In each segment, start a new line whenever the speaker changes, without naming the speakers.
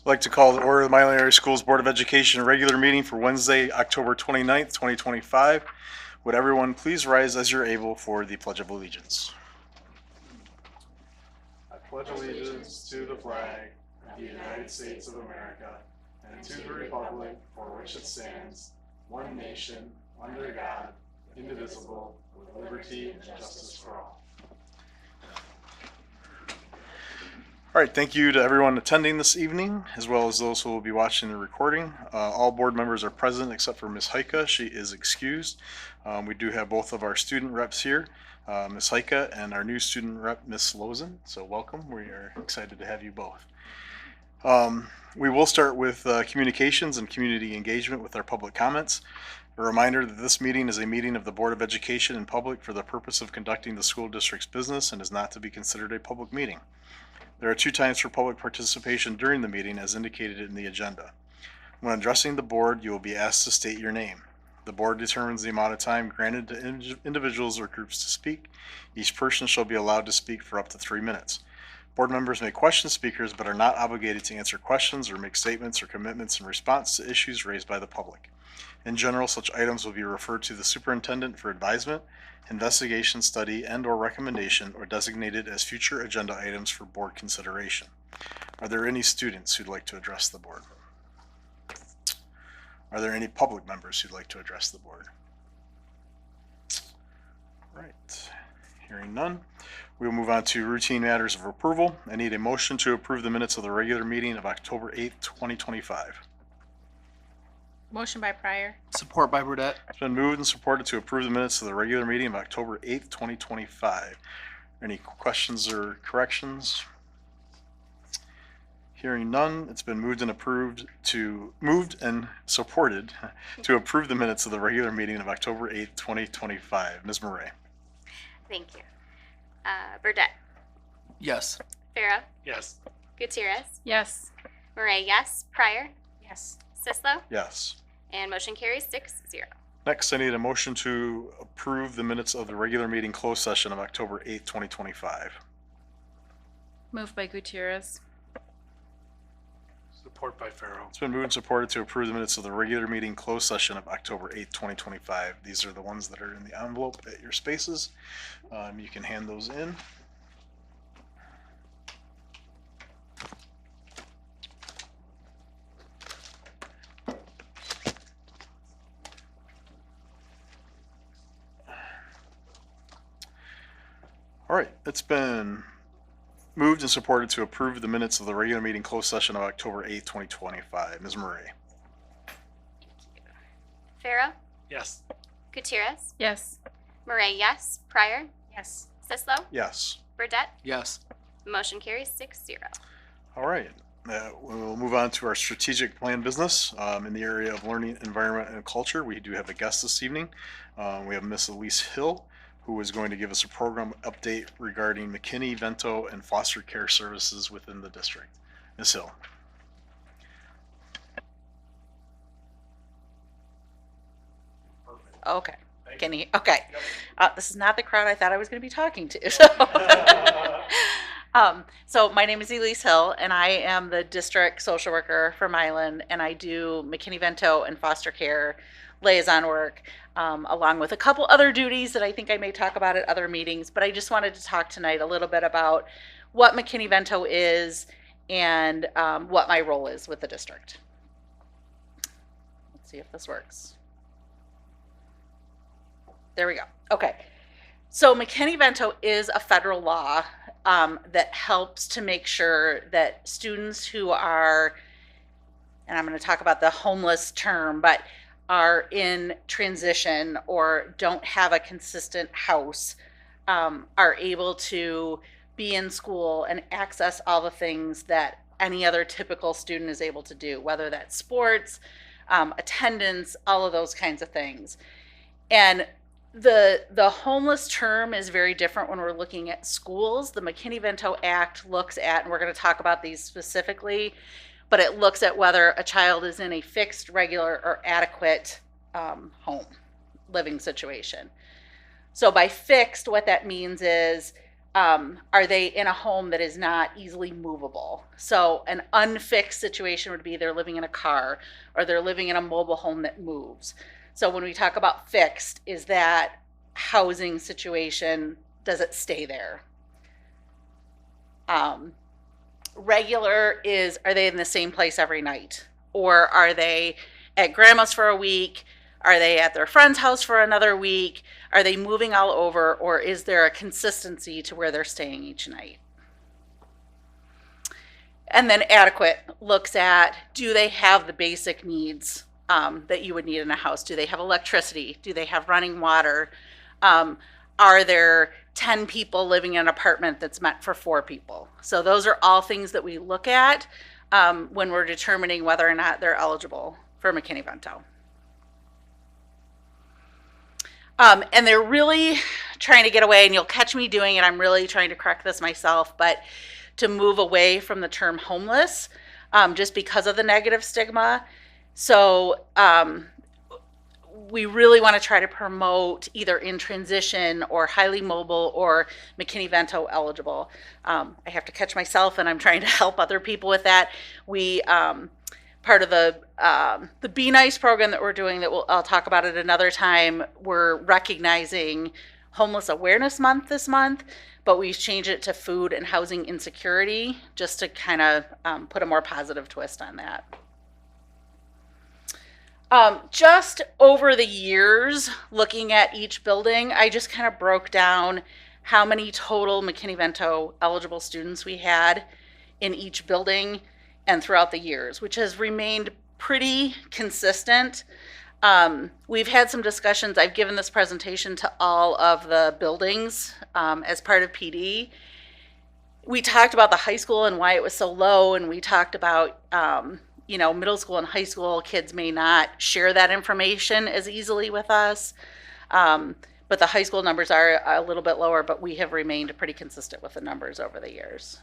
I'd like to call the order of the Milan Area Schools Board of Education regular meeting for Wednesday, October 29th, 2025. Would everyone please rise as you're able for the Pledge of Allegiance? I pledge allegiance to the flag of the United States of America and to the republic for which it stands, one nation, under God, indivisible, with liberty and justice for all. All right, thank you to everyone attending this evening, as well as those who will be watching the recording. All board members are present except for Ms. Heike. She is excused. We do have both of our student reps here, Ms. Heike and our new student rep, Ms. Lozen. So welcome. We are excited to have you both. We will start with communications and community engagement with our public comments. A reminder that this meeting is a meeting of the Board of Education in public for the purpose of conducting the school district's business and is not to be considered a public meeting. There are 2 times for public participation during the meeting as indicated in the agenda. When addressing the board, you will be asked to state your name. The board determines the amount of time granted to individuals or groups to speak. Each person shall be allowed to speak for up to 3 minutes. Board members may question speakers but are not obligated to answer questions or make statements or commitments in response to issues raised by the public. In general, such items will be referred to the superintendent for advisement, investigation, study, and/or recommendation, or designated as future agenda items for board consideration. Are there any students who'd like to address the board? Are there any public members who'd like to address the board? All right, hearing none, we will move on to routine matters of approval. I need a motion to approve the minutes of the regular meeting of October 8th, 2025.
Motion by Pryor.
Support by Burdette.
It's been moved and supported to approve the minutes of the regular meeting of October 8th, 2025. Any questions or corrections? Hearing none, it's been moved and supported to approve the minutes of the regular meeting of October 8th, 2025. Ms. Murray.
Thank you. Burdette.
Yes.
Farrow.
Yes.
Gutierrez.
Yes.
Murray, yes. Pryor.
Yes.
Sislo.
Yes.
And motion carries 6-0.
Next, I need a motion to approve the minutes of the regular meeting closed session of October 8th, 2025.
Moved by Gutierrez.
Support by Farrow.
It's been moved and supported to approve the minutes of the regular meeting closed session of October 8th, 2025. These are the ones that are in the envelope at your spaces. You can hand those in. All right, it's been moved and supported to approve the minutes of the regular meeting closed session of October 8th, 2025. Ms. Murray.
Farrow.
Yes.
Gutierrez.
Yes.
Murray, yes. Pryor.
Yes.
Sislo.
Yes.
Burdette.
Yes.
Motion carries 6-0.
All right. We'll move on to our strategic plan business in the area of learning, environment, and culture. We do have a guest this evening. We have Miss Elise Hill, who is going to give us a program update regarding McKinney, Vento, and foster care services within the district. Ms. Hill.
Okay. Can you? Okay. This is not the crowd I thought I was going to be talking to. So my name is Elise Hill, and I am the district social worker for Milan, and I do McKinney Vento and foster care liaison work, along with a couple other duties that I think I may talk about at other meetings. But I just wanted to talk tonight a little bit about what McKinney Vento is and what my role is with the district. Let's see if this works. There we go. Okay. So McKinney Vento is a federal law that helps to make sure that students who are, and I'm going to talk about the homeless term, but are in transition or don't have a consistent house, are able to be in school and access all the things that any other typical student is able to do, whether that's sports, attendance, all of those kinds of things. And the homeless term is very different when we're looking at schools. The McKinney-Vento Act looks at, and we're going to talk about these specifically, but it looks at whether a child is in a fixed, regular, or adequate home living situation. So by fixed, what that means is are they in a home that is not easily movable? So an unfixed situation would be they're living in a car or they're living in a mobile home that moves. So when we talk about fixed, is that housing situation, does it stay there? Regular is, are they in the same place every night? Or are they at grandma's for a week? Are they at their friend's house for another week? Are they moving all over? Or is there a consistency to where they're staying each night? And then adequate looks at, do they have the basic needs that you would need in a house? Do they have electricity? Do they have running water? Are there 10 people living in an apartment that's meant for 4 people? So those are all things that we look at when we're determining whether or not they're eligible for McKinney-Vento. And they're really trying to get away, and you'll catch me doing it. I'm really trying to correct this myself, but to move away from the term homeless just because of the negative stigma. So we really want to try to promote either in transition or highly mobile or McKinney-Vento eligible. I have to catch myself, and I'm trying to help other people with that. We part of the Be Nice program that we're doing that I'll talk about it another time. We're recognizing Homeless Awareness Month this month, but we've changed it to food and housing insecurity just to kind of put a more positive twist on that. Just over the years, looking at each building, I just kind of broke down how many total McKinney-Vento eligible students we had in each building and throughout the years, which has remained pretty consistent. We've had some discussions. I've given this presentation to all of the buildings as part of PD. We talked about the high school and why it was so low, and we talked about middle school and high school kids may not share that information as easily with us. But the high school numbers are a little bit lower, but we have remained pretty consistent with the numbers over the years.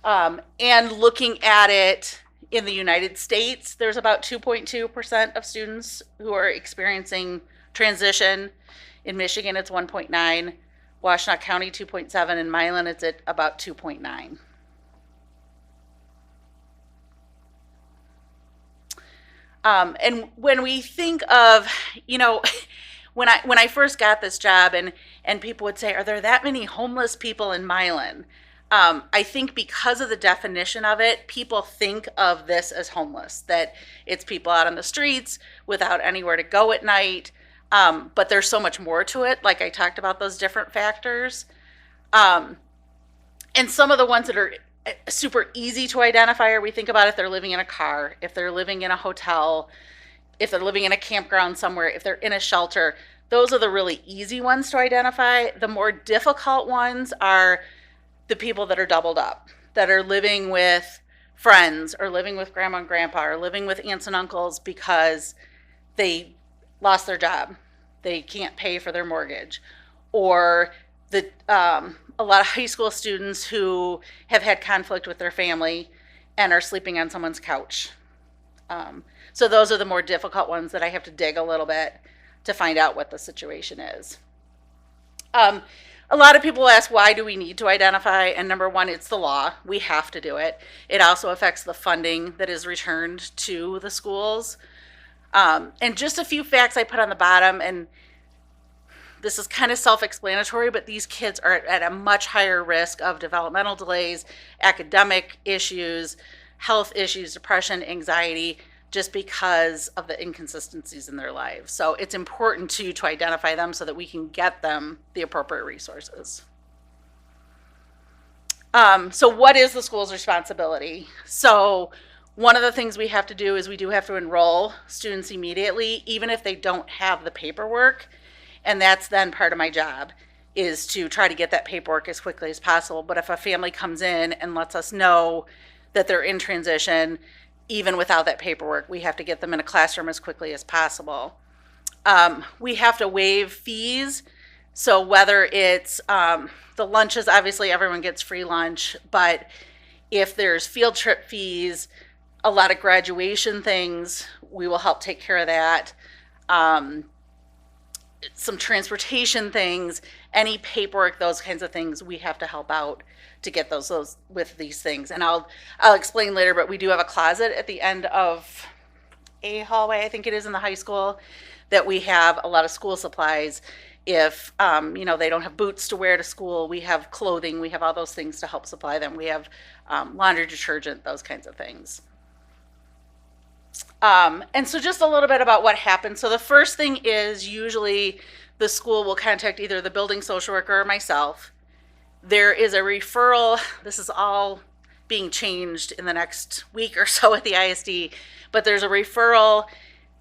And looking at it in the United States, there's about 2.2% of students who are experiencing transition. In Michigan, it's 1.9. Washtenaw County, 2.7. In Milan, it's at about 2.9. And when we think of, when I first got this job and people would say, are there that many homeless people in Milan? I think because of the definition of it, people think of this as homeless, that it's people out on the streets without anywhere to go at night. But there's so much more to it, like I talked about those different factors. And some of the ones that are super easy to identify are, we think about if they're living in a car, if they're living in a hotel, if they're living in a campground somewhere, if they're in a shelter. Those are the really easy ones to identify. The more difficult ones are the people that are doubled up, that are living with friends or living with grandma and grandpa or living with aunts and uncles because they lost their job. They can't pay for their mortgage. Or a lot of high school students who have had conflict with their family and are sleeping on someone's couch. So those are the more difficult ones that I have to dig a little bit to find out what the situation is. A lot of people ask, why do we need to identify? And number one, it's the law. We have to do it. It also affects the funding that is returned to the schools. And just a few facts I put on the bottom, and this is kind of self-explanatory, but these kids are at a much higher risk of developmental delays, academic issues, health issues, depression, anxiety, just because of the inconsistencies in their lives. So it's important to identify them so that we can get them the appropriate resources. So what is the school's responsibility? So one of the things we have to do is we do have to enroll students immediately, even if they don't have the paperwork. And that's then part of my job, is to try to get that paperwork as quickly as possible. But if a family comes in and lets us know that they're in transition, even without that paperwork, we have to get them in a classroom as quickly as possible. We have to waive fees. So whether it's the lunches, obviously everyone gets free lunch, but if there's field trip fees, a lot of graduation things, we will help take care of that. some transportation things, any paperwork, those kinds of things, we have to help out to get those with these things. And I'll explain later, but we do have a closet at the end of a hallway, I think it is in the high school, that we have a lot of school supplies. If they don't have boots to wear to school, we have clothing, we have all those things to help supply them. We have laundry detergent, those kinds of things. And so just a little bit about what happened. So the first thing is usually the school will contact either the building social worker or myself. There is a referral. This is all being changed in the next week or so at the ISD, but there's a referral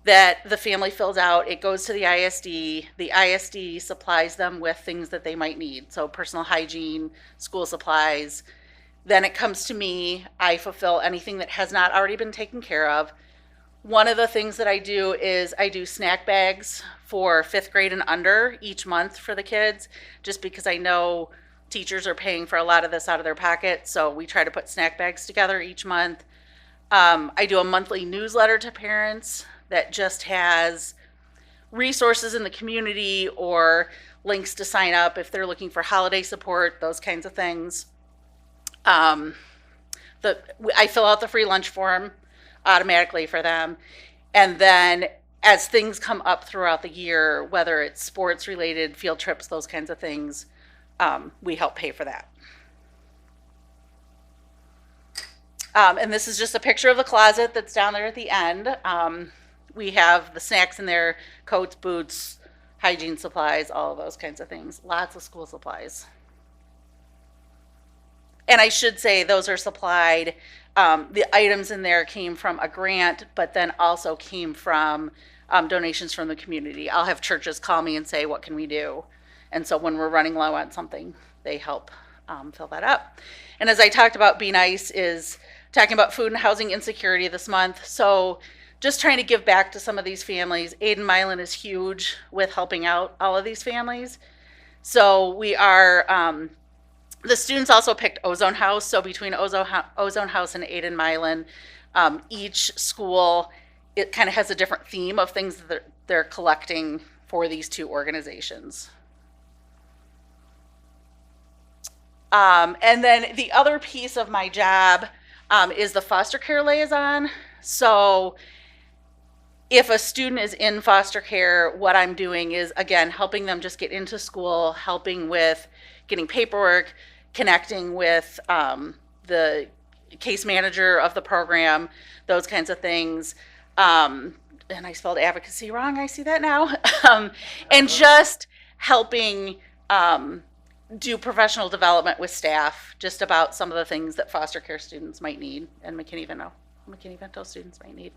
that the family fills out. It goes to the ISD. The ISD supplies them with things that they might need. So personal hygiene, school supplies. Then it comes to me. I fulfill anything that has not already been taken care of. One of the things that I do is I do snack bags for 5th grade and under each month for the kids, just because I know teachers are paying for a lot of this out of their pocket. So we try to put snack bags together each month. I do a monthly newsletter to parents that just has resources in the community or links to sign up if they're looking for holiday support, those kinds of things. I fill out the free lunch form automatically for them. And then as things come up throughout the year, whether it's sports related, field trips, those kinds of things, we help pay for that. And this is just a picture of the closet that's down there at the end. We have the snacks in there, coats, boots, hygiene supplies, all of those kinds of things. Lots of school supplies. And I should say those are supplied. The items in there came from a grant, but then also came from donations from the community. I'll have churches call me and say, what can we do? And so when we're running low on something, they help fill that up. And as I talked about, Be Nice is talking about food and housing insecurity this month. So just trying to give back to some of these families. Milan is huge with helping out all of these families. So we are... the students also picked Ozone House. So between Ozone House and Milan, each school, it kind of has a different theme of things that they're collecting for these two organizations. And then the other piece of my job is the foster care liaison. So if a student is in foster care, what I'm doing is, again, helping them just get into school, helping with getting paperwork, connecting with the case manager of the program, those kinds of things. And I spelled advocacy wrong, I see that now. And just helping do professional development with staff, just about some of the things that foster care students might need and McKinney-Vento students might need.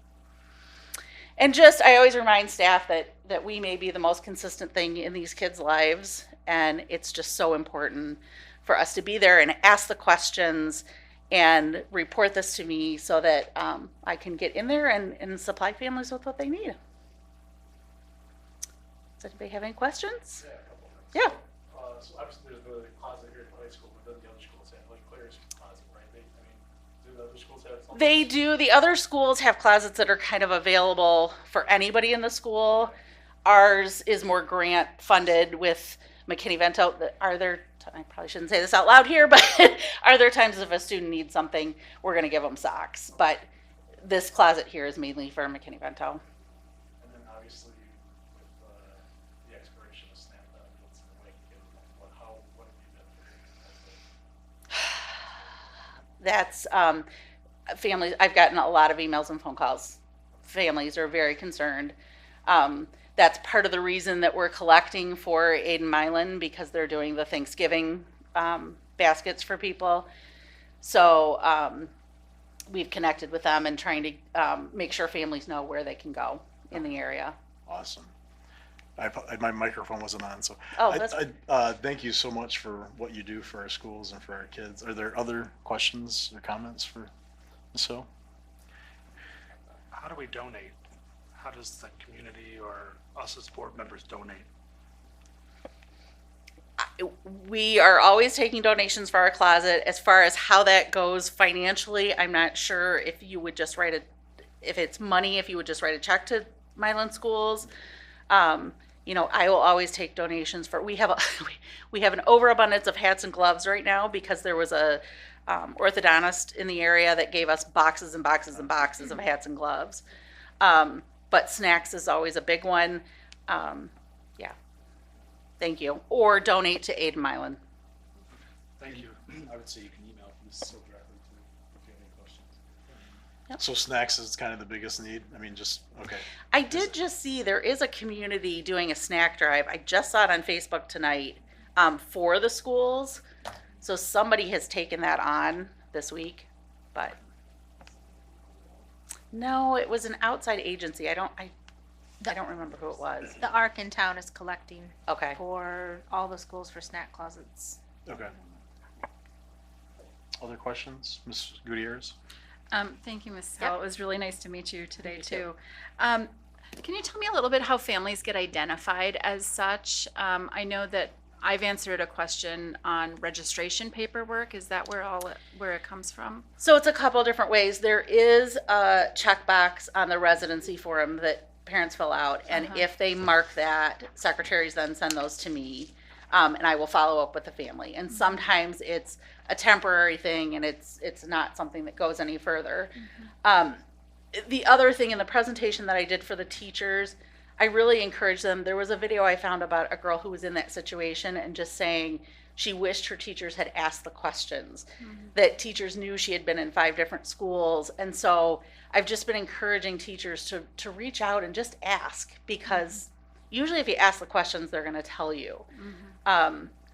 And just, I always remind staff that we may be the most consistent thing in these kids' lives, and it's just so important for us to be there and ask the questions and report this to me so that I can get in there and supply families with what they need. Does anybody have any questions?
Yeah, a couple things.
Yeah.
So obviously there's the closet here at the high school, but then the other schools have like Claire's closet, right? Do the other schools have something?
They do. The other schools have closets that are kind of available for anybody in the school. Ours is more grant funded with McKinney-Vento. I probably shouldn't say this out loud here, but are there times if a student needs something, we're going to give them socks. But this closet here is mainly for McKinney-Vento.
And then obviously with the expiration of SNAP benefits and like, what have you been doing?
That's families. I've gotten a lot of emails and phone calls. Families are very concerned. That's part of the reason that we're collecting for Milan, because they're doing the Thanksgiving baskets for people. So we've connected with them and trying to make sure families know where they can go in the area.
Awesome. My microphone wasn't on, so
Oh, that's
thank you so much for what you do for our schools and for our kids. Are there other questions or comments for Ms. Hill?
How do we donate? How does the community or us as board members donate?
We are always taking donations for our closet. As far as how that goes financially, I'm not sure if you would just if it's money, if you would just write a check to Milan Schools. I will always take donations for, we have we have an overabundance of hats and gloves right now because there was a orthodontist in the area that gave us boxes and boxes and boxes of hats and gloves. But snacks is always a big one. Yeah. Thank you. Or donate to Aid Milan.
Thank you.
I would say you can email Ms. Sil directly too, if you have any questions.
So snacks is kind of the biggest need. I mean, just okay.
I did just see there is a community doing a snack drive. I just saw it on Facebook tonight for the schools. So somebody has taken that on this week, but no, it was an outside agency. I don't remember who it was.
The ARC in town is collecting
Okay.
for all the schools for snack closets.
Okay. Other questions, Ms. Gutierrez?
Thank you, Ms.
Yep.
Hill. It was really nice to meet you today,
You
too. Can you tell me a little bit how families get identified as such? I know that I've answered a question on registration paperwork. Is that where it comes from?
So it's a couple different ways. There is a checkbox on the residency form that parents fill out, and if they mark that, secretaries then send those to me, and I will follow up with the family. And sometimes it's a temporary thing, and it's not something that goes any further. The other thing in the presentation that I did for the teachers, I really encourage them. There was a video I found about a girl who was in that situation and just saying she wished her teachers had asked the questions, that teachers knew she had been in 5 different schools. And so I've just been encouraging teachers to reach out and just ask, because usually if you ask the questions, they're going to tell you.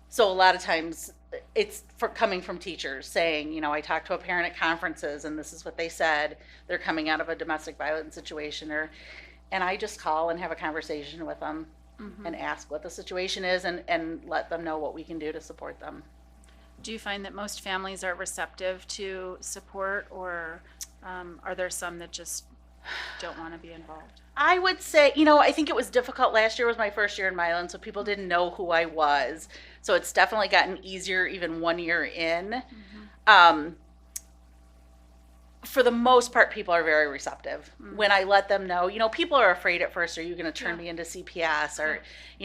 So a lot of times it's coming from teachers saying, I talked to a parent at conferences and this is what they said. They're coming out of a domestic violence situation, and I just call and have a conversation with them and ask what the situation is and let them know what we can do to support them.
Do you find that most families are receptive to support, or are there some that just don't want to be involved?
I would say, I think it was difficult. Last year was my first year in Milan, so people didn't know who I was. So it's definitely gotten easier even 1 year in. For the most part, people are very receptive. When I let them know, people are afraid at first, are you going to turn me into CPS, or,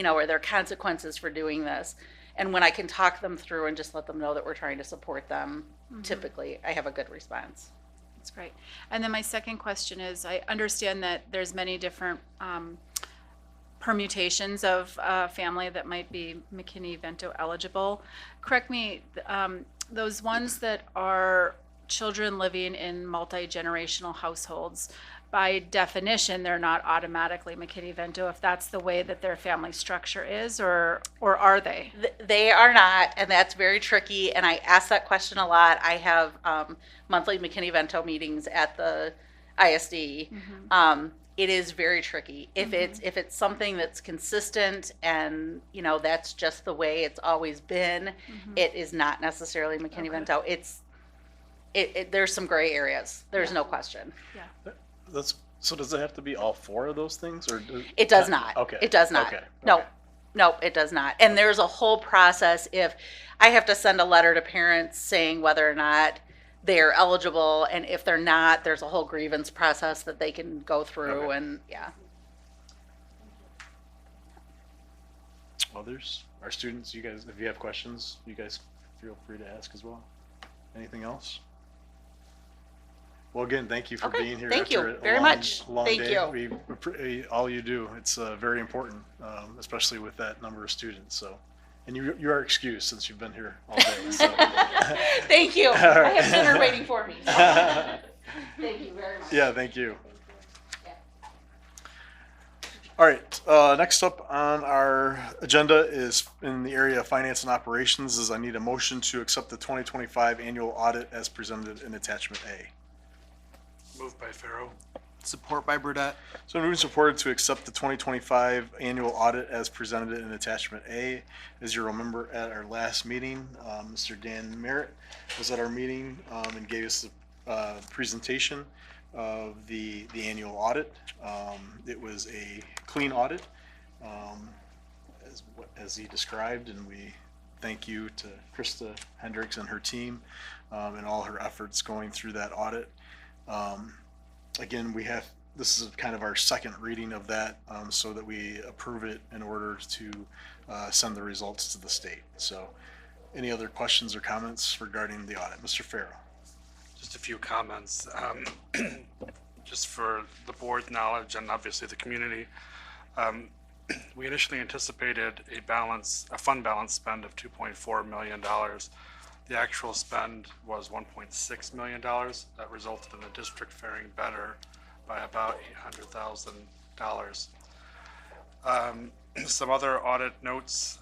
are there consequences for doing this? And when I can talk them through and just let them know that we're trying to support them, typically I have a good response.
That's great. And then my second question is, I understand that there's many different permutations of family that might be McKinney-Vento eligible. Correct me, those ones that are children living in multi-generational households, by definition, they're not automatically McKinney-Vento if that's the way that their family structure is, or are they?
They are not, and that's very tricky, and I ask that question a lot. I have monthly McKinney-Vento meetings at the ISD. It is very tricky. If it's something that's consistent and, that's just the way it's always been, it is not necessarily McKinney-Vento. There's some gray areas. There's no question.
Yeah.
So does it have to be all 4 of those things, or
It does not.
Okay.
It does not.
Okay.
No, no, it does not. And there's a whole process. If I have to send a letter to parents saying whether or not they're eligible, and if they're not, there's a whole grievance process that they can go through.
Okay.
And yeah.
Others? Our students, you guys, if you have questions, you guys feel free to ask as well. Anything else? Well, again, thank you for
Okay,
being here.
thank you
after a
very
long,
much.
long
Thank
day.
you.
All you do, it's very important, especially with that number of students. So, and you are excused since you've been here all day. So.
Thank you.
right.
I have dinner waiting for me. So. Thank you very much.
Yeah, thank you.
Yeah.
All right, next up on our agenda is in the area of finance and operations is I need a motion to accept the 2025 annual audit as presented in attachment A.
Moved by Pharaoh.
Support by Burdette.
So moving supported to accept the 2025 annual audit as presented in attachment A. As you remember at our last meeting, Mr. Dan Merritt was at our meeting and gave us a presentation of the annual audit. It was a clean audit, as he described, and we thank you to Krista Hendricks and her team and all her efforts going through that audit. Again, we have this is kind of our second reading of that, so that we approve it in order to send the results to the state. So, any other questions or comments regarding the audit? Mr. Farrow?
Just a few comments. Just for the board's knowledge and obviously the community. We initially anticipated a fund balance spend of $2.4 million. The actual spend was $1.6 million. That resulted in the district faring better by about $800,000. Some other audit notes,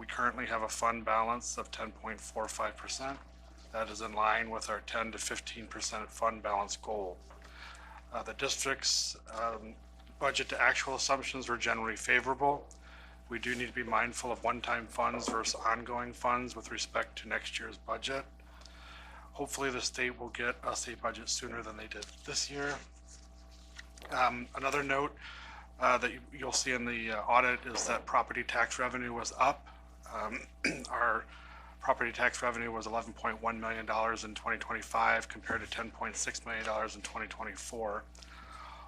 we currently have a fund balance of 10.45%. That is in line with our 10 to 15% fund balance goal. The district's budget to actual assumptions were generally favorable. We do need to be mindful of one-time funds versus ongoing funds with respect to next year's budget. Hopefully the state will get us a budget sooner than they did this year. Another note that you'll see in the audit is that property tax revenue was up. Our property tax revenue was $11.1 million in 2025 compared to $10.6 million in 2024.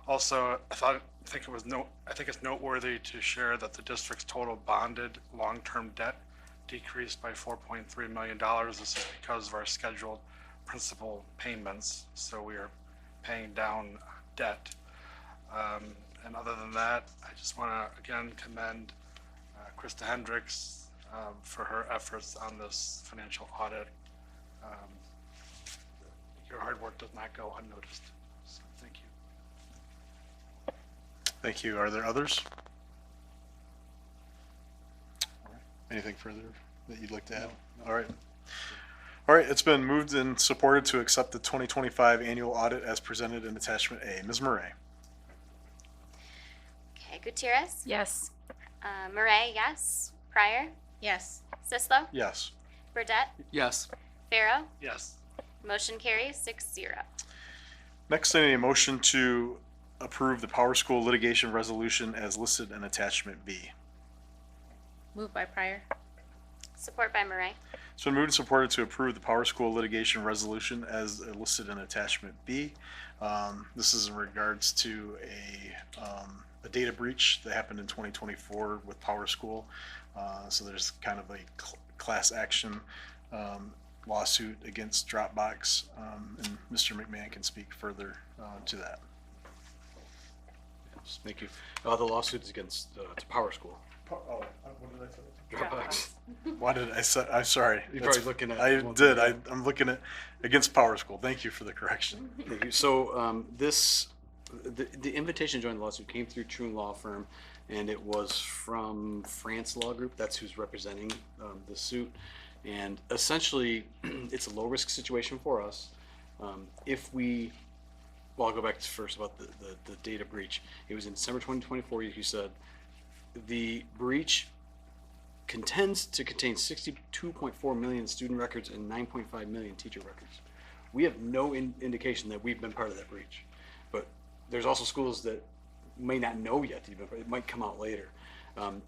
Also, I think it's noteworthy to share that the district's total bonded long-term debt decreased by $4.3 million. This is because of our scheduled principal payments, so we are paying down debt. And other than that, I just want to again commend Krista Hendricks for her efforts on this financial audit. Your hard work does not go unnoticed, so thank you.
Thank you. Are there others? Anything further that you'd like to add? All right. All right, it's been moved and supported to accept the 2025 annual audit as presented in attachment A. Ms. Murray?
Okay, Gutierrez.
Yes.
Murray, yes. Pryor.
Yes.
Sislo.
Yes.
Burdette.
Yes.
Farrow.
Yes.
Motion carries 6-0.
Next, I need a motion to approve the Power School litigation resolution as listed in attachment B.
Moved by Pryor.
Support by Murray.
It's been moved and supported to approve the Power School litigation resolution as listed in attachment B. This is in regards to a data breach that happened in 2024 with Power School. So there's kind of a class action lawsuit against Dropbox, and Mr. McMahon can speak further to that.
Yes, thank you. The lawsuit is against to Power School.
Oh, what did I say?
Dropbox.
Why did I say? I'm sorry.
You're
That's-
probably looking at
I
one
did.
thing.
I'm looking at against Power School. Thank you for the correction.
Thank you. So the invitation to join the lawsuit came through Trune Law Firm, and it was from France Law Group. That's who's representing the suit. And essentially, it's a low risk situation for us. Well, I'll go back to first about the data breach. It was in December 2024, you said. The breach contends to contain 62.4 million student records and 9.5 million teacher records. We have no indication that we've been part of that breach, but there's also schools that may not know yet. It might come out later.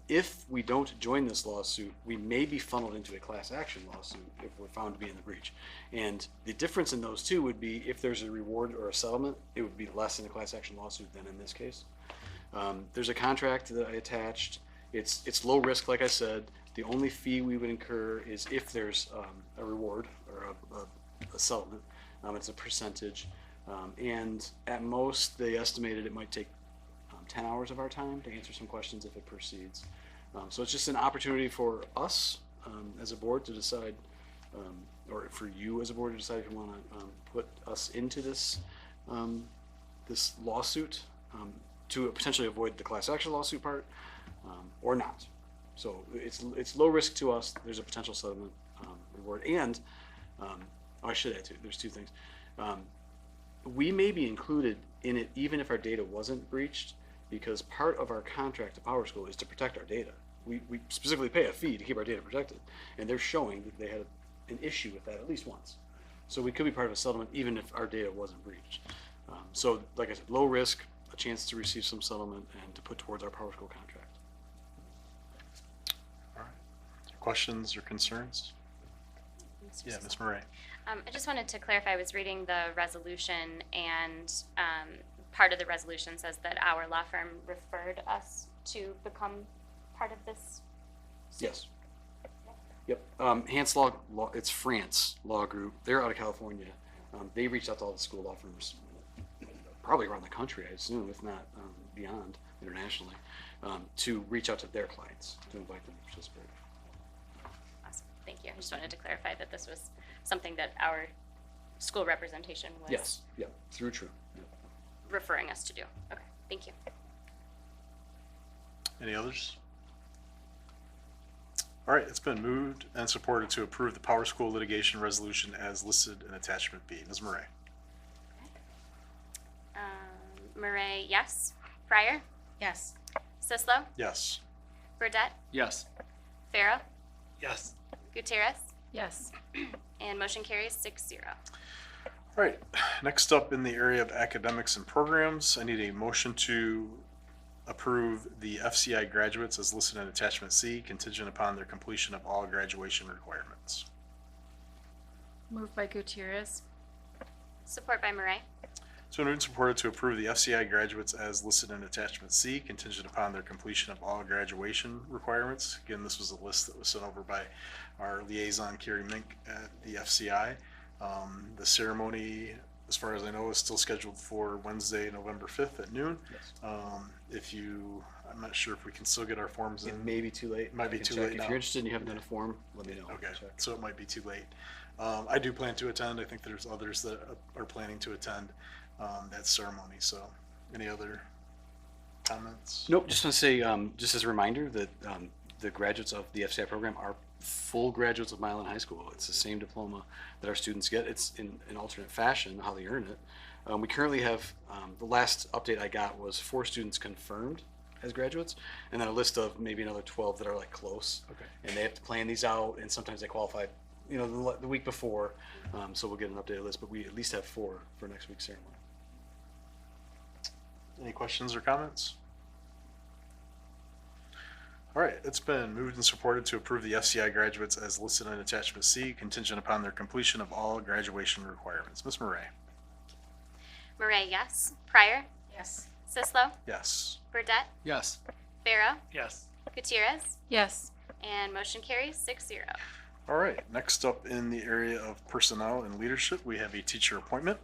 If we don't join this lawsuit, we may be funneled into a class action lawsuit if we're found to be in the breach. And the difference in those two would be if there's a reward or a settlement, it would be less in a class action lawsuit than in this case. There's a contract that I attached. It's low risk, like I said. The only fee we would incur is if there's a reward or a settlement. It's a percentage. And at most, they estimated it might take 10 hours of our time to answer some questions if it proceeds. So it's just an opportunity for us as a board to decide, or for you as a board to decide if you want to put us into this this lawsuit to potentially avoid the class action lawsuit part, or not. So it's low risk to us. There's a potential settlement reward, and I should add too. There's two things. We may be included in it even if our data wasn't breached, because part of our contract to Power School is to protect our data. We specifically pay a fee to keep our data protected, and they're showing that they had an issue with that at least once. So we could be part of a settlement even if our data wasn't breached. So like I said, low risk, a chance to receive some settlement and to put towards our Power School contract.
All right. Questions or concerns? Yeah, Ms. Murray.
I just wanted to clarify, I was reading the resolution and part of the resolution says that our law firm referred us to become part of this.
Yes. Yep. Hans Law, it's France Law Group. They're out of California. They reached out to all the school law firms, probably around the country, I assume, if not beyond internationally, to reach out to their clients to invite them to participate.
Awesome. Thank you. I just wanted to clarify that this was something that our school representation was
Yes. Yep. Through True. Yep.
referring us to do. Okay. Thank you.
Any others? All right, it's been moved and supported to approve the Power School litigation resolution as listed in attachment B. Ms. Murray?
Murray, yes. Pryor,
Yes.
Sislo,
Yes.
Burdette,
Yes.
Farrow,
Yes.
Gutierrez,
Yes.
and motion carries 6-0.
All right, next up in the area of academics and programs, I need a motion to approve the FCI graduates as listed in attachment C, contingent upon their completion of all graduation requirements.
Moved by Gutierrez.
Support by Murray.
So moved and supported to approve the FCI graduates as listed in attachment C, contingent upon their completion of all graduation requirements. Again, this was a list that was sent over by our liaison, Carrie Mink, at the FCI. The ceremony, as far as I know, is still scheduled for Wednesday, November 5th at noon.
Yes.
I'm not sure if we can still get our forms
It
in.
may be too late.
Might be
I can
too
check.
late
If
now.
you're interested and you haven't done a form, let me know.
Okay,
Check.
so it might be too late. I do plan to attend. I think there's others that are planning to attend that ceremony. So, any other comments?
Nope, just want to say, just as a reminder that the graduates of the FCI program are full graduates of Milan High School. It's the same diploma that our students get. It's in an alternate fashion, how they earn it. We currently have, the last update I got was 4 students confirmed as graduates, and then a list of maybe another 12 that are like close.
Okay.
And they have to plan these out, and sometimes they qualify, the week before. So we'll get an updated list, but we at least have 4 for next week's ceremony.
Any questions or comments? All right, it's been moved and supported to approve the FCI graduates as listed in attachment C, contingent upon their completion of all graduation requirements. Ms. Murray?
Murray, yes. Pryor,
Yes.
Sislo,
Yes.
Burdette,
Yes.
Farrow,
Yes.
Gutierrez,
Yes.
and motion carries 6-0.
All right, next up in the area of personnel and leadership, we have a teacher appointment.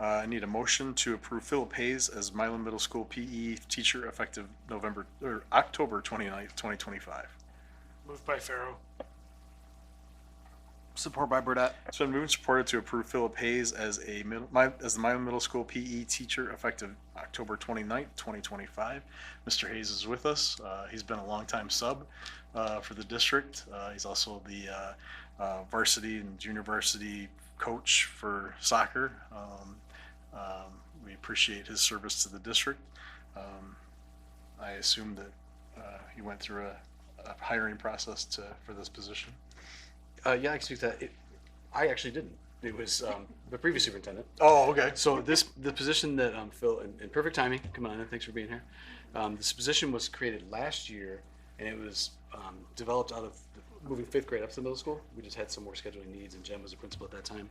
I need a motion to approve Philip Hayes as Milan Middle School PE teacher effective October 29th, 2025.
Moved by Farrow.
Support by Burdette.
It's been moved and supported to approve Philip Hayes as the Milan Middle School PE teacher effective October 29th, 2025. Mr. Hayes is with us. He's been a longtime sub for the district. He's also the varsity and junior varsity coach for soccer. We appreciate his service to the district. I assume that he went through a hiring process for this position.
Yeah, I can speak to that. I actually didn't. It was the previous superintendent.
Oh, okay.
So the position that Phil, in perfect timing, come on, and thanks for being here. This position was created last year, and it was developed out of moving 5th grade up to the middle school. We just had some more scheduling needs, and Jen was the principal at that time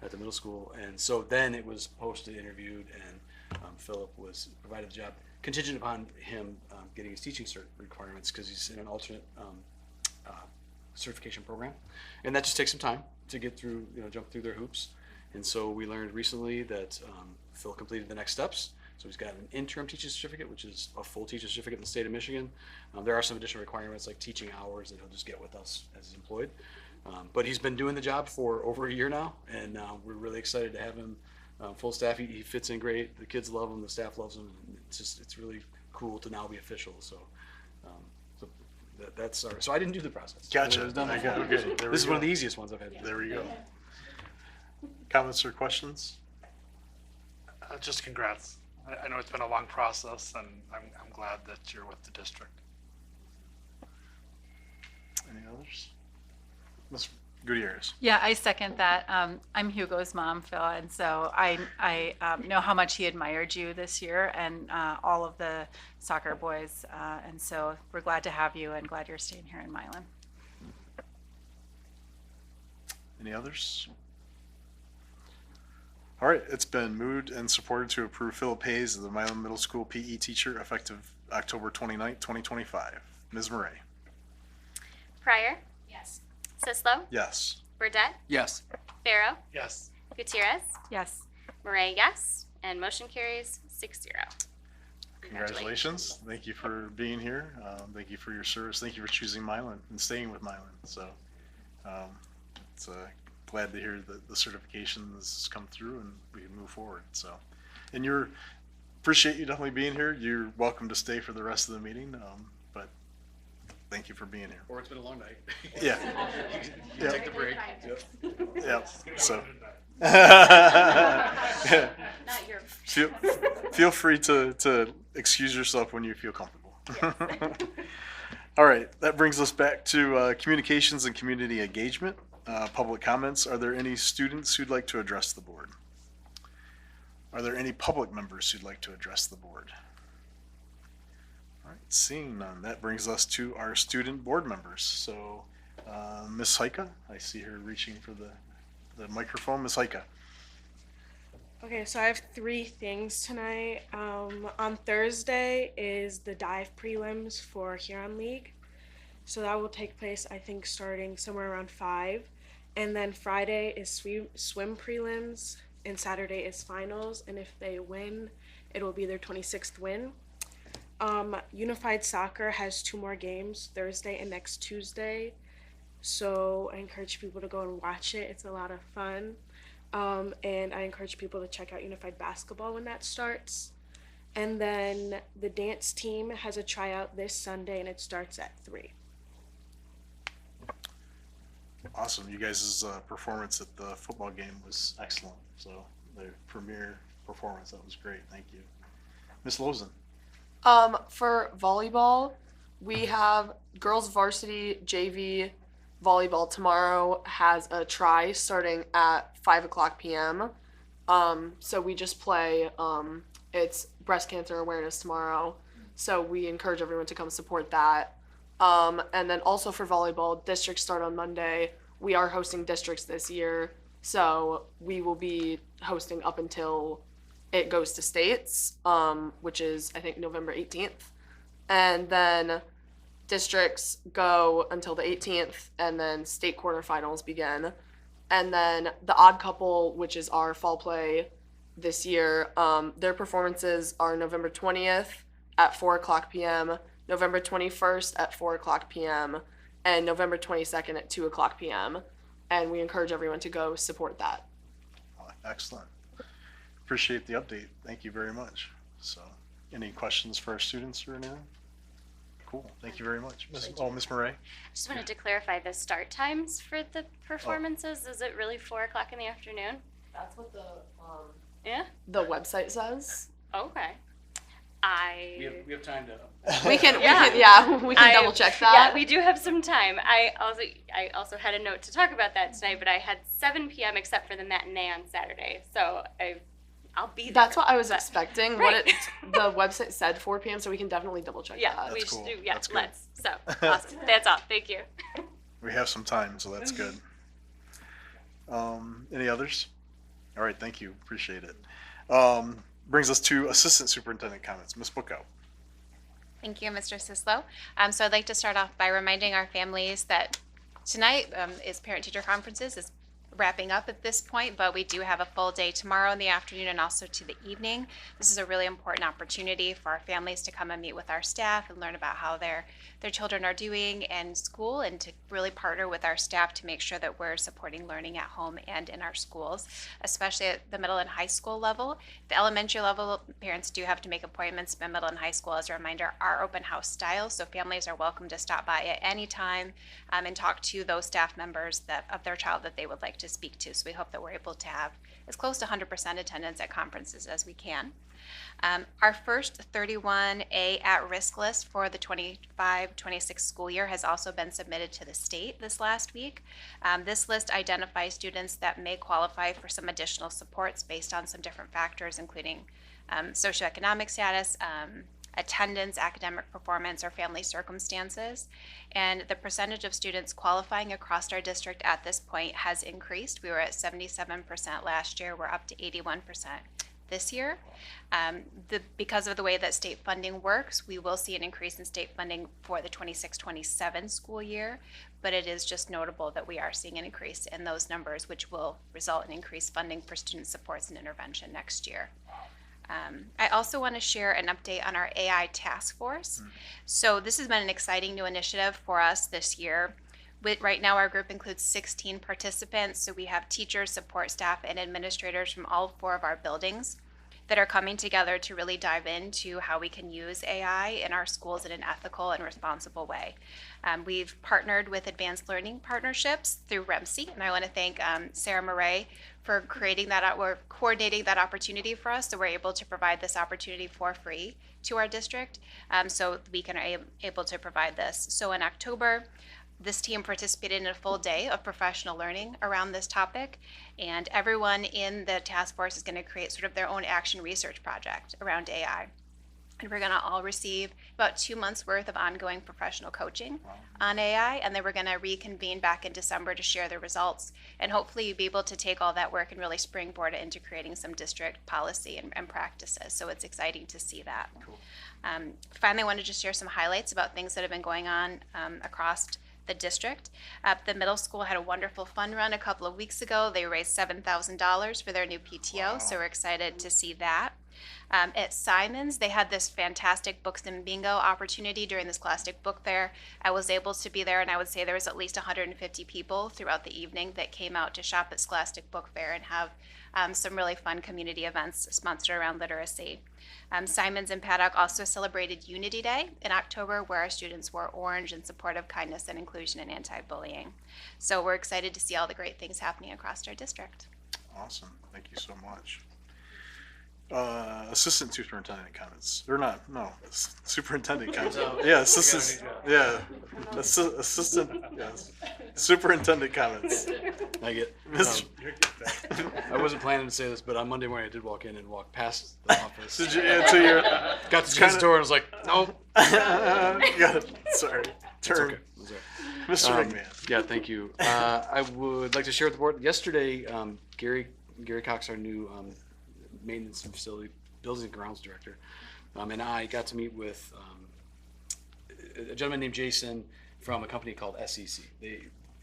at the middle school. And so then it was posted, interviewed, and Philip was provided the job contingent upon him getting his teaching cert requirements because he's in an alternate certification program. And that just takes some time to get through, jump through their hoops. And so we learned recently that Phil completed the next steps. So he's got an interim teaching certificate, which is a full teaching certificate in the state of Michigan. There are some additional requirements like teaching hours that he'll just get with us as he's employed. But he's been doing the job for over a year now, and we're really excited to have him full staff. He fits in great. The kids love him. The staff loves him. And it's really cool to now be official. So that's our. So I didn't do the process.
Gotcha.
It was done
I
before.
got- okay, there we
This is one of
go.
the easiest ones I've had.
There we go. Comments or questions?
Just congrats. I know it's been a long process, and I'm glad that you're with the district.
Any others? Ms. Gutierrez?
Yeah, I second that. I'm Hugo's mom, Phil, and so I know how much he admired you this year and all of the soccer boys. And so we're glad to have you and glad you're staying here in Milan.
Any others? All right, it's been moved and supported to approve Philip Hayes as the Milan Middle School PE teacher effective October 29th, 2025. Ms. Murray?
Pryor,
Yes.
Sislo,
Yes.
Burdette,
Yes.
Farrow,
Yes.
Gutierrez,
Yes.
Murray, yes, and motion carries 6-0.
Congratulations. Thank you for being here. Thank you for your service. Thank you for choosing Milan and staying with Milan. So it's glad to hear that the certifications come through and we can move forward. So, and appreciate you definitely being here. You're welcome to stay for the rest of the meeting. But thank you for being here.
Or it's been a long night.
Yeah.
You can take the break. Yep.
Yep. So
Not your.
feel free to excuse yourself when you feel comfortable. All right, that brings us back to communications and community engagement. Public comments. Are there any students who'd like to address the board? Are there any public members who'd like to address the board? All right, seeing none, that brings us to our student board members. So, Ms. Heike, I see her reaching for the microphone. Ms. Heike.
Okay, so I have 3 things tonight. On Thursday is the dive prelims for Huron League. So that will take place, I think, starting somewhere around 5. And then Friday is swim prelims, and Saturday is finals. And if they win, it will be their 26th win. Unified Soccer has 2 more games, Thursday and next Tuesday. So I encourage people to go and watch it. It's a lot of fun. And I encourage people to check out Unified Basketball when that starts. And then the dance team has a tryout this Sunday, and it starts at 3.
Awesome. You guys' performance at the football game was excellent. So the premier performance, that was great. Thank you. Ms. Lozen.
For volleyball, we have girls varsity JV volleyball tomorrow has a try starting at 5:00 p.m. So we just play. It's breast cancer awareness tomorrow, so we encourage everyone to come support that. And then also for volleyball, districts start on Monday. We are hosting districts this year, so we will be hosting up until it goes to states, which is I think November 18th, and then districts go until the 18th, and then state quarterfinals begin. And then the Odd Couple, which is our fall play this year, their performances are November 20th at 4:00 p.m., November 21st at 4:00 p.m., and November 22nd at 2:00 p.m. And we encourage everyone to go support that.
Excellent. Appreciate the update. Thank you very much. So, any questions for our students or anything? Cool. Thank you very much. Ms. Murray?
Just wanted to clarify the start times for the performances. Is it really 4:00 in the afternoon?
That's what
Yeah?
the website says.
Okay.
We have time to.
We can,
Yeah.
we can
I-
double check that.
Yeah, we do have some time. I also had a note to talk about that tonight, but I had 7 p.m. except for the matinee on Saturday, so I'll be there.
That's what I was
but-
expecting.
Right.
The website said 4 p.m., so we can definitely double check
Yeah,
that.
we
That's
should
cool.
do. Yeah,
That's good.
let's. So awesome. That's all. Thank you.
We have some time, so that's good. Any others? All right, thank you. Appreciate it. Brings us to Assistant Superintendent comments. Ms. Bookout.
Thank you, Mr. Sislo. So I'd like to start off by reminding our families that tonight is parent-teacher conferences is wrapping up at this point, but we do have a full day tomorrow in the afternoon and also to the evening. This is a really important opportunity for our families to come and meet with our staff and learn about how their children are doing in school, and to really partner with our staff to make sure that we're supporting learning at home and in our schools, especially at the middle and high school level. The elementary level, parents do have to make appointments, but middle and high school, as a reminder, are open house style, so families are welcome to stop by at any time and talk to those staff members of their child that they would like to speak to. So we hope that we're able to have as close to 100% attendance at conferences as we can. Our first 31A at-risk list for the 25-26 school year has also been submitted to the state this last week. This list identifies students that may qualify for some additional supports based on some different factors, including socioeconomic status, attendance, academic performance, or family circumstances. And the percentage of students qualifying across our district at this point has increased. We were at 77% last year. We're up to 81% this year. Because of the way that state funding works, we will see an increase in state funding for the 26-27 school year, but it is just notable that we are seeing an increase in those numbers, which will result in increased funding for student supports and intervention next year. I also want to share an update on our AI task force. So this has been an exciting new initiative for us this year. Right now, our group includes 16 participants, so we have teachers, support staff, and administrators from all 4 of our buildings that are coming together to really dive into how we can use AI in our schools in an ethical and responsible way. We've partnered with Advanced Learning Partnerships through REMC, and I want to thank Sarah Murray for creating that or coordinating that opportunity for us, so we're able to provide this opportunity for free to our district, so we can able to provide this. So in October, this team participated in a full day of professional learning around this topic, and everyone in the task force is going to create sort of their own action research project around AI. And we're going to all receive about 2 months worth of ongoing professional coaching on AI, and then we're going to reconvene back in December to share the results, and hopefully you'll be able to take all that work and really springboard it into creating some district policy and practices. So it's exciting to see that.
Cool.
Finally, I wanted to just share some highlights about things that have been going on across the district. The middle school had a wonderful fun run a couple of weeks ago. They raised $7,000 for their new PTO, so we're excited to see that. At Simon's, they had this fantastic books and bingo opportunity during this Scholastic Book Fair. I was able to be there, and I would say there was at least 150 people throughout the evening that came out to shop at Scholastic Book Fair and have some really fun community events sponsored around literacy. Simon's and Paddock also celebrated Unity Day in October, where our students wore orange in support of kindness and inclusion and anti-bullying. So we're excited to see all the great things happening across our district.
Awesome. Thank you so much. Assistant superintendent comments. Or not, no. Superintendent comments. Yeah, assistant. Yeah. Assistant, yes. Superintendent comments.
I get.
Mr.
I wasn't planning to say this, but on Monday morning I did walk in and walk past the office.
Did you answer your.
Got to the kids' door and was like, nope.
Yeah, sorry.
It's
Turn.
okay. It's okay.
Mr. McMahon.
Yeah, thank you. I would like to share with the board. Yesterday, Gary Cox, our new maintenance and facility buildings and grounds director, and I got to meet with a gentleman named Jason from a company called SEC.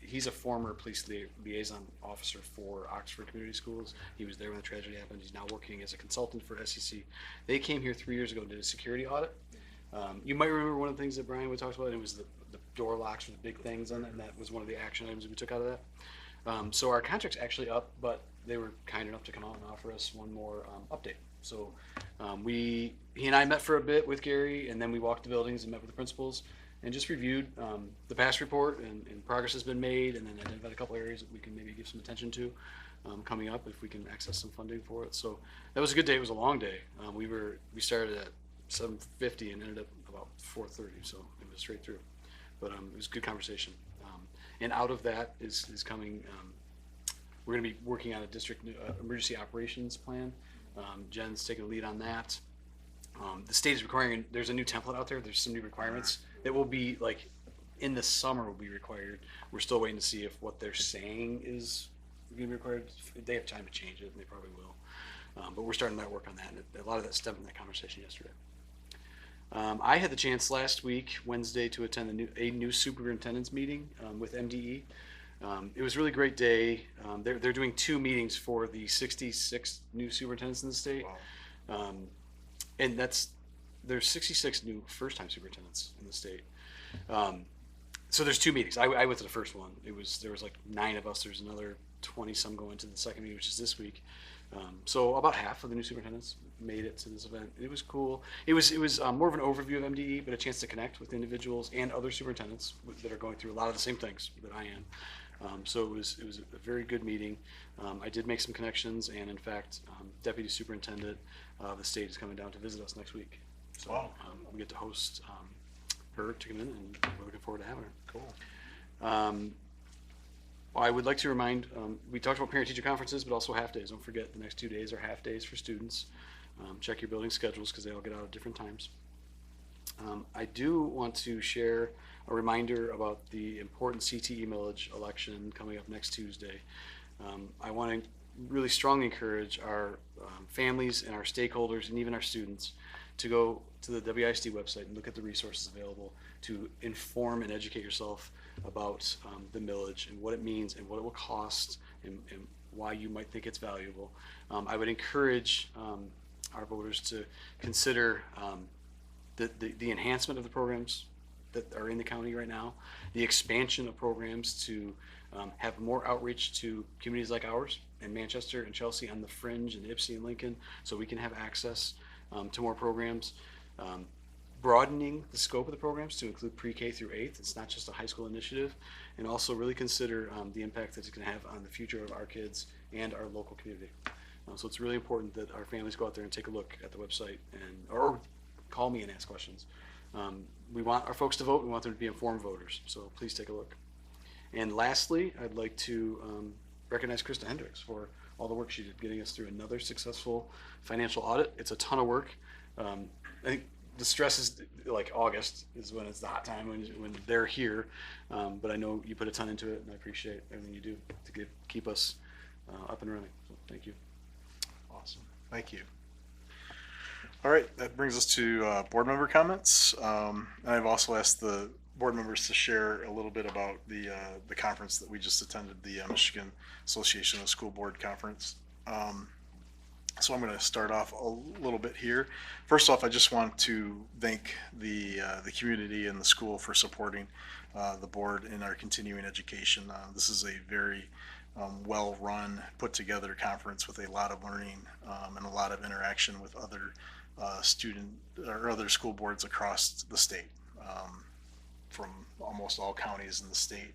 He's a former police liaison officer for Oxford Community Schools. He was there when the tragedy happened. He's now working as a consultant for SEC. They came here 3 years ago and did a security audit. You might remember one of the things that Brian would talk about, and it was the door locks with the big things on it, and that was one of the action items we took out of that. So our contract's actually up, but they were kind enough to come out and offer us one more update. So he and I met for a bit with Gary, and then we walked the buildings and met with the principals and just reviewed the past report, and progress has been made, and then identified a couple areas that we can maybe give some attention to coming up if we can access some funding for it. So that was a good day. It was a long day. We started at 7:50 and ended up about 4:30, so it was straight through. But it was a good conversation. And out of that is coming, we're going to be working on a district emergency operations plan. Jen's taking the lead on that. The state is requiring, there's a new template out there. There's some new requirements that will be like in the summer will be required. We're still waiting to see if what they're saying is going to be required. If they have time to change it, and they probably will. But we're starting that work on that. And a lot of that stemmed from that conversation yesterday. I had the chance last week, Wednesday, to attend a new superintendent's meeting with MDE. It was a really great day. They're doing 2 meetings for the 66 new superintendents in the state.
Wow.
And there's 66 new first-time superintendents in the state. So there's 2 meetings. I went to the first one. There was like 9 of us. There's another 20-some going to the second meeting, which is this week. So about half of the new superintendents made it to this event. It was cool. It was more of an overview of MDE, but a chance to connect with individuals and other superintendents that are going through a lot of the same things that I am. So it was a very good meeting. I did make some connections, and in fact, Deputy Superintendent of the state is coming down to visit us next week. So
Wow.
We get to host her to come in, and we're looking forward to having her.
Cool.
I would like to remind, we talked about parent-teacher conferences, but also half-days. Don't forget, the next 2 days are half-days for students. Check your building schedules because they all get out at different times. I do want to share a reminder about the important CTE millage election coming up next Tuesday. I want to really strongly encourage our families and our stakeholders and even our students to go to the WISD website and look at the resources available to inform and educate yourself about the millage and what it means and what it will cost and why you might think it's valuable. I would encourage our voters to consider the enhancement of the programs that are in the county right now, the expansion of programs to have more outreach to communities like ours in Manchester and Chelsea on the fringe and Ypsi and Lincoln, so we can have access to more programs. Broadening the scope of the programs to include pre-K through 8th. It's not just a high school initiative. And also really consider the impact that it's going to have on the future of our kids and our local community. So it's really important that our families go out there and take a look at the website or call me and ask questions. We want our folks to vote. We want them to be informed voters. So please take a look. And lastly, I'd like to recognize Krista Hendricks for all the work she did getting us through another successful financial audit. It's a ton of work. I think the stress is like August is when it's the hot time when they're here. But I know you put a ton into it, and I appreciate everything you do to keep us up and running. So thank you.
Awesome. Thank you. All right, that brings us to board member comments. I've also asked the board members to share a little bit about the conference that we just attended, the Michigan Association of School Board Conference. So I'm going to start off a little bit here. First off, I just want to thank the community and the school for supporting the board in our continuing education. This is a very well-run, put-together conference with a lot of learning and a lot of interaction with other student or other school boards across the state, from almost all counties in the state.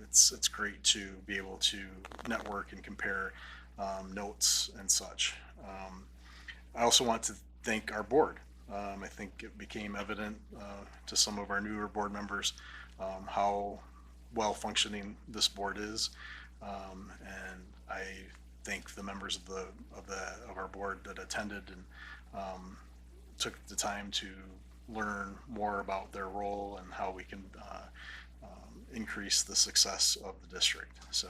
It's great to be able to network and compare notes and such. I also want to thank our board. I think it became evident to some of our newer board members how well functioning this board is, and I thank the members of our board that attended and took the time to learn more about their role and how we can increase the success of the district. So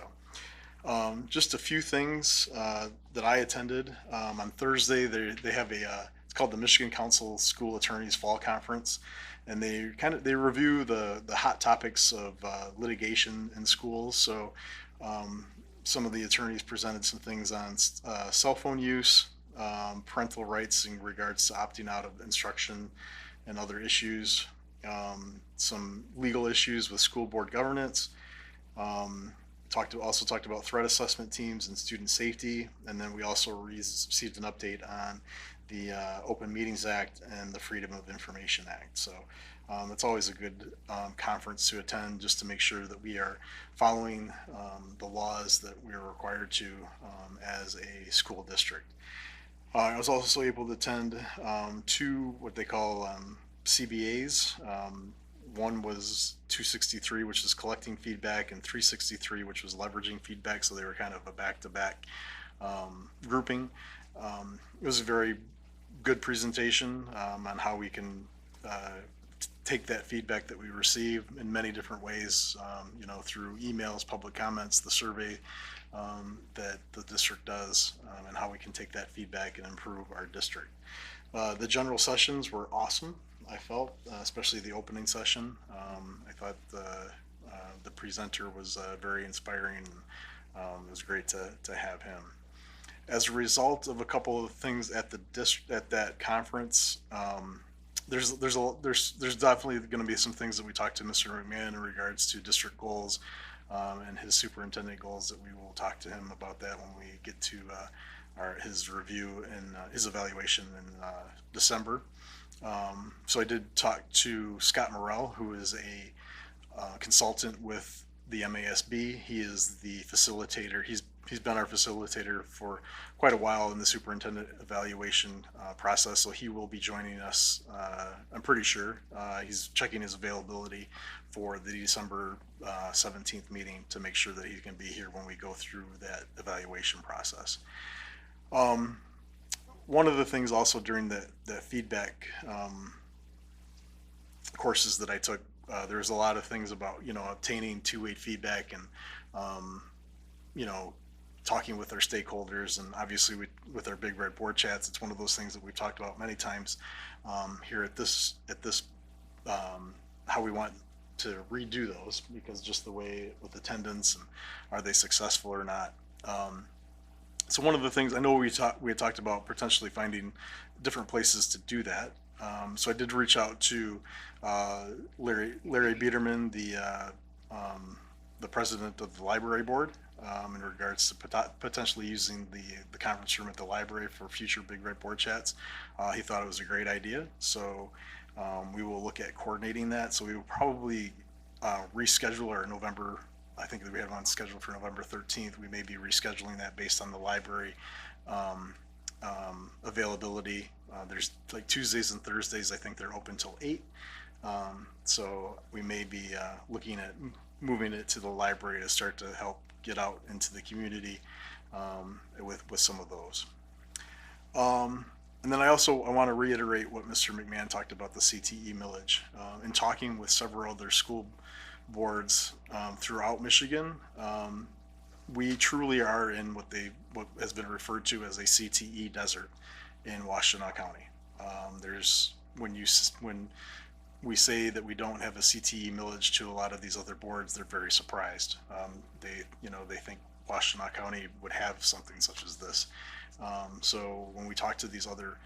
just a few things that I attended. On Thursday, they have it's called the Michigan Council School Attorneys Fall Conference, and they review the hot topics of litigation in schools. So some of the attorneys presented some things on cell phone use, parental rights in regards to opting out of instruction and other issues, some legal issues with school board governance. Also talked about threat assessment teams and student safety, and then we also received an update on the Open Meetings Act and the Freedom of Information Act. So it's always a good conference to attend, just to make sure that we are following the laws that we are required to as a school district. I was also able to attend two what they call CBAs. One was 263, which is collecting feedback, and 363, which was leveraging feedback. So they were kind of a back-to-back grouping. It was a very good presentation on how we can take that feedback that we receive in many different ways, through emails, public comments, the survey that the district does, and how we can take that feedback and improve our district. The general sessions were awesome, I felt, especially the opening session. I thought the presenter was very inspiring, and it was great to have him. As a result of a couple of things at that conference, there's definitely going to be some things that we talked to Mr. McMahon in regards to district goals and his superintendent goals, that we will talk to him about that when we get to his review and his evaluation in December. So I did talk to Scott Morrell, who is a consultant with the MASB. He is the facilitator. He's been our facilitator for quite a while in the superintendent evaluation process, so he will be joining us, I'm pretty sure. He's checking his availability for the December 17th meeting to make sure that he can be here when we go through that evaluation process. One of the things also during the feedback courses that I took, there's a lot of things about, obtaining two-way feedback and, you know, talking with our stakeholders, and obviously with our Big Red Board chats, it's one of those things that we've talked about many times here at this how we want to redo those, because just the way with attendance and are they successful or not. So one of the things I know we had talked about potentially finding different places to do that. So I did reach out to Larry Biederman, the president of the library board, in regards to potentially using the conference room at the library for future Big Red Board chats. He thought it was a great idea, so we will look at coordinating that. So we will probably reschedule our November. I think that we have on schedule for November 13th. We may be rescheduling that based on the library availability. There's like Tuesdays and Thursdays, I think they're open till 8. So we may be looking at moving it to the library to start to help get out into the community with some of those. And then I want to reiterate what Mr. McMahon talked about the CTE millage. In talking with several other school boards throughout Michigan, we truly are in what has been referred to as a CTE desert in Washtenaw County. There's when we say that we don't have a CTE millage to a lot of these other boards, they're very surprised. They think Washtenaw County would have something such as this. So when we talk to these other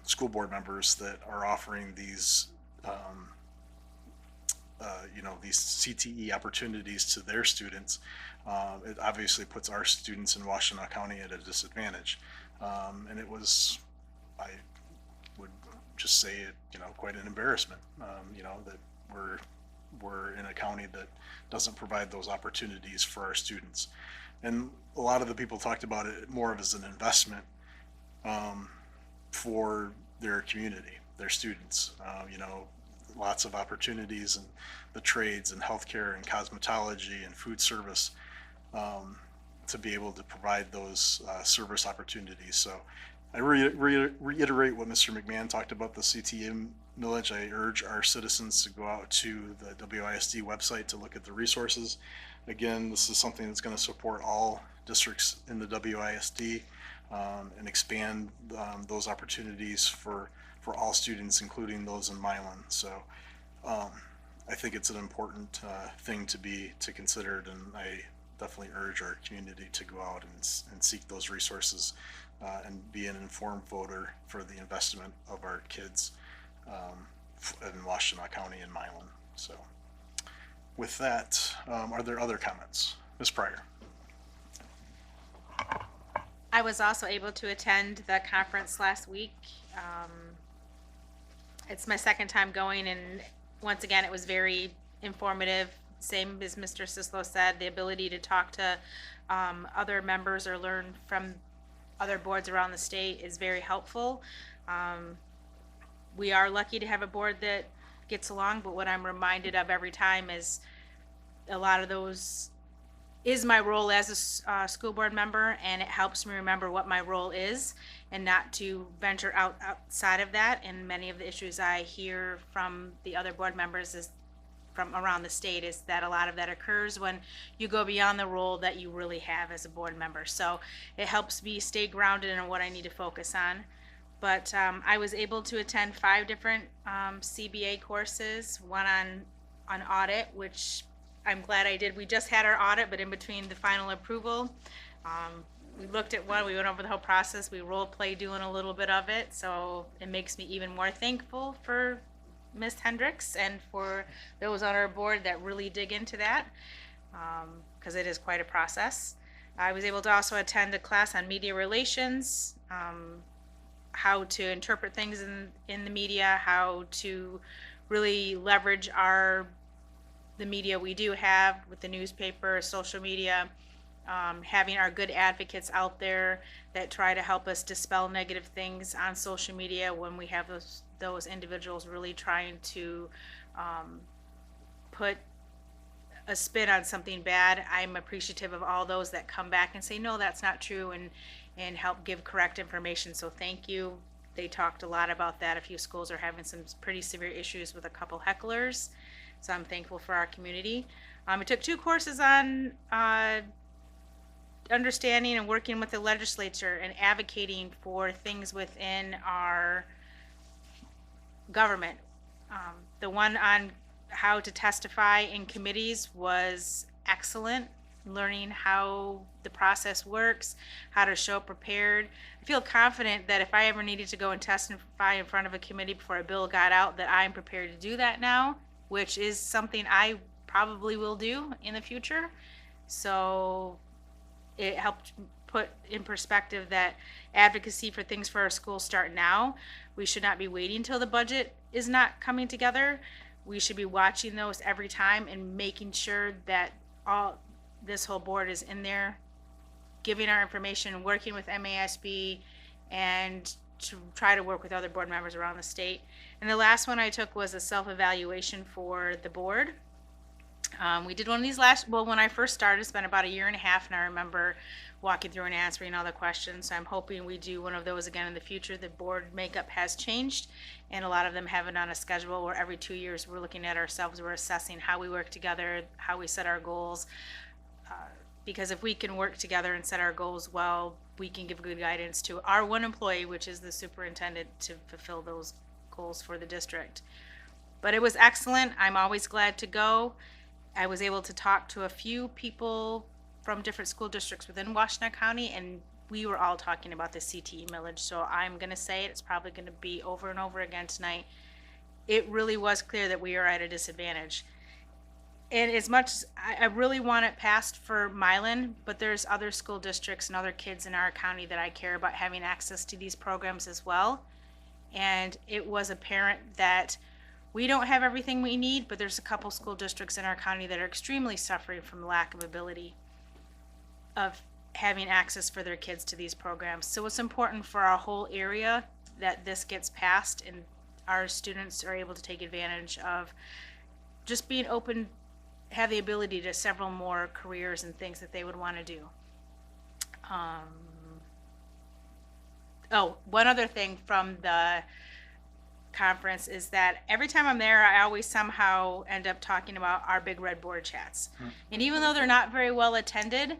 school board members that are offering these these CTE opportunities to their students, it obviously puts our students in Washtenaw County at a disadvantage. And it was, I would just say it, quite an embarrassment, that we're in a county that doesn't provide those opportunities for our students. And a lot of the people talked about it more of as an investment for their community, their students. Lots of opportunities in the trades and healthcare and cosmetology and food service to be able to provide those service opportunities. So I reiterate what Mr. McMahon talked about the CTM millage. I urge our citizens to go out to the WISD website to look at the resources. Again, this is something that's going to support all districts in the WISD and expand those opportunities for all students, including those in Milan. So I think it's an important thing to consider, and I definitely urge our community to go out and seek those resources and be an informed voter for the investment of our kids in Washtenaw County and Milan. So with that, are there other comments? Ms. Pryor.
I was also able to attend the conference last week. It's my second time going, and once again, it was very informative. Same as Mr. Sislo said, the ability to talk to other members or learn from other boards around the state is very helpful. We are lucky to have a board that gets along, but what I'm reminded of every time is a lot of those is my role as a school board member, and it helps me remember what my role is and not to venture outside of that. And many of the issues I hear from the other board members is from around the state is that a lot of that occurs when you go beyond the role that you really have as a board member. So it helps me stay grounded in what I need to focus on. But I was able to attend 5 different CBA courses, one on audit, which I'm glad I did. We just had our audit, but in between the final approval, we looked at one, we went over the whole process, we role play doing a little bit of it. So it makes me even more thankful for Ms. Hendricks and for those on our board that really dig into that, because it is quite a process. I was able to also attend a class on media relations, how to interpret things in the media, how to really leverage the media we do have with the newspaper, social media, having our good advocates out there that try to help us dispel negative things on social media when we have those individuals really trying to put a spin on something bad. I'm appreciative of all those that come back and say, no, that's not true, and help give correct information. So thank you they talked a lot about that. A few schools are having some pretty severe issues with a couple hecklers, so I'm thankful for our community. I took 2 courses on understanding and working with the legislature and advocating for things within our government. The one on how to testify in committees was excellent, learning how the process works, how to show up prepared. I feel confident that if I ever needed to go and testify in front of a committee before a bill got out, that I'm prepared to do that now, which is something I probably will do in the future. So it helped put in perspective that advocacy for things for our schools start now. We should not be waiting until the budget is not coming together. We should be watching those every time and making sure that this whole board is in there, giving our information, working with MASB, and to try to work with other board members around the state. And the last one I took was a self-evaluation for the board. We did one of these when I first started, it's been about a year and a half, and I remember walking through and answering all the questions. So I'm hoping we do one of those again in the future. The board makeup has changed, and a lot of them have it on a schedule where every 2 years we're looking at ourselves, we're assessing how we work together, how we set our goals. Because if we can work together and set our goals well, we can give good guidance to our one employee, which is the superintendent, to fulfill those goals for the district. But it was excellent. I'm always glad to go. I was able to talk to a few people from different school districts within Washtenaw County, and we were all talking about the CTE millage. So I'm going to say it. It's probably going to be over and over again tonight. It really was clear that we are at a disadvantage. And as much as I really want it passed for Milan, but there's other school districts and other kids in our county that I care about having access to these programs as well. And it was apparent that we don't have everything we need, but there's a couple school districts in our county that are extremely suffering from lack of ability of having access for their kids to these programs. So it's important for our whole area that this gets passed and our students are able to take advantage of just being open, have the ability to several more careers and things that they would want to do. One other thing from the conference is that every time I'm there, I always somehow end up talking about our big red board chats. And even though they're not very well attended,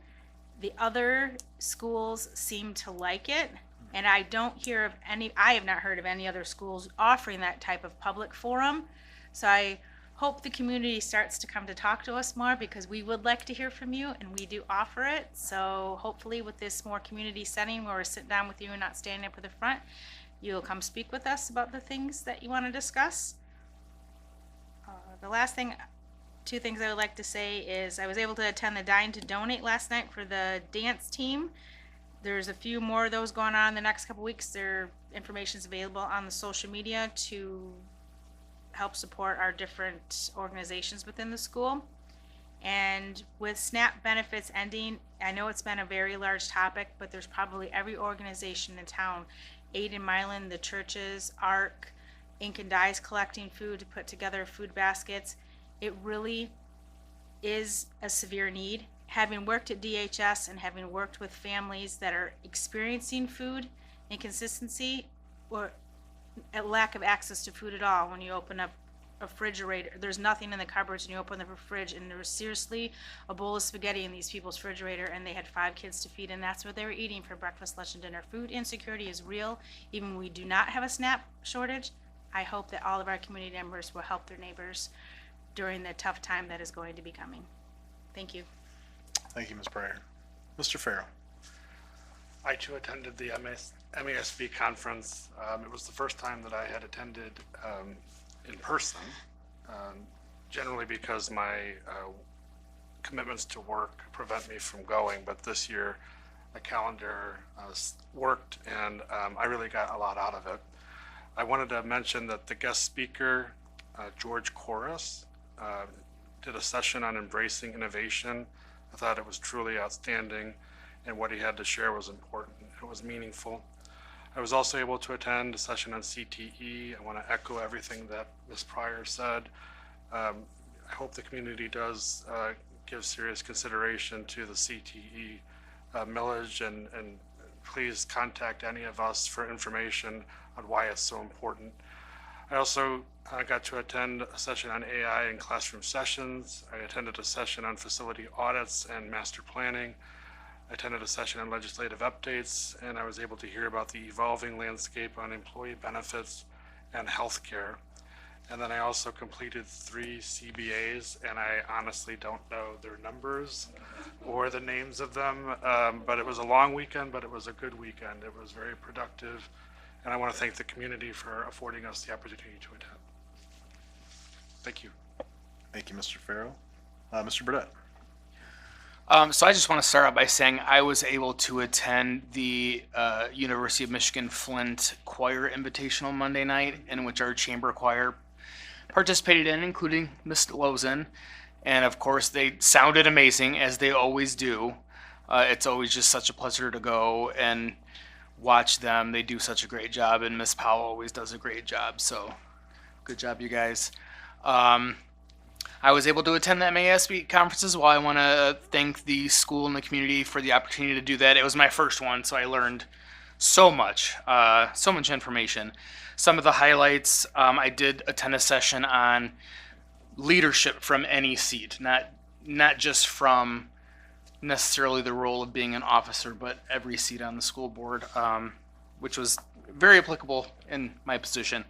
the other schools seem to like it. And I have not heard of any other schools offering that type of public forum. So I hope the community starts to come to talk to us more, because we would like to hear from you and we do offer it. So hopefully with this more community setting where we're sitting down with you and not standing up at the front, you'll come speak with us about the things that you want to discuss. The last thing, 2 things I would like to say is I was able to attend the Dine to Donate last night for the dance team. There's a few more of those going on in the next couple weeks. Their information's available on the social media to help support our different organizations within the school. And with SNAP benefits ending, I know it's been a very large topic, but there's probably every organization in town, Aid in Milan, the churches, ARC, Ink and Dyes collecting food to put together food baskets. It really is a severe need. Having worked at DHS and having worked with families that are experiencing food inconsistency or a lack of access to food at all, when you open up a refrigerator, there's nothing in the cupboards, and you open the fridge and there was seriously a bowl of spaghetti in these people's refrigerator, and they had 5 kids to feed, and that's what they were eating for breakfast, lunch, and dinner. Food insecurity is real. Even when we do not have a SNAP shortage, I hope that all of our community members will help their neighbors during the tough time that is going to be coming. Thank you.
Thank you, Ms. Breyer. Mr. Farrell.
I too attended the MASB conference. It was the first time that I had attended in person, generally because my commitments to work prevent me from going, but this year the calendar worked, and I really got a lot out of it. I wanted to mention that the guest speaker, George Corus, did a session on embracing innovation. I thought it was truly outstanding, and what he had to share was important. It was meaningful. I was also able to attend a session on CTE. I want to echo everything that Ms. Pryor said. I hope the community does give serious consideration to the CTE millage, and please contact any of us for information why it's so important. I also got to attend a session on AI in classroom sessions. I attended a session on facility audits and master planning. I attended a session on legislative updates, and I was able to hear about the evolving landscape on employee benefits and healthcare. And then I also completed 3 CBAs, and I honestly don't know their numbers or the names of them. But it was a long weekend, but it was a good weekend. It was very productive, and I want to thank the community for affording us the opportunity to attend. Thank you.
Thank you, Mr. Farrow. Mr. Burdette.
So I just want to start out by saying I was able to attend the University of Michigan Flint Choir Invitational Monday night, in which our chamber choir participated in, including Miss Lozen. And of course, they sounded amazing, as they always do. It's always just such a pleasure to go and watch them. They do such a great job, and Miss Powell always does a great job. So good job, you guys. I was able to attend the MASB conference as well. I want to thank the school and the community for the opportunity to do that. It was my first one, so I learned so much information. Some of the highlights, I did attend a session on leadership from any seat, not just from necessarily the role of being an officer, but every seat on the school board, which was very applicable in my position.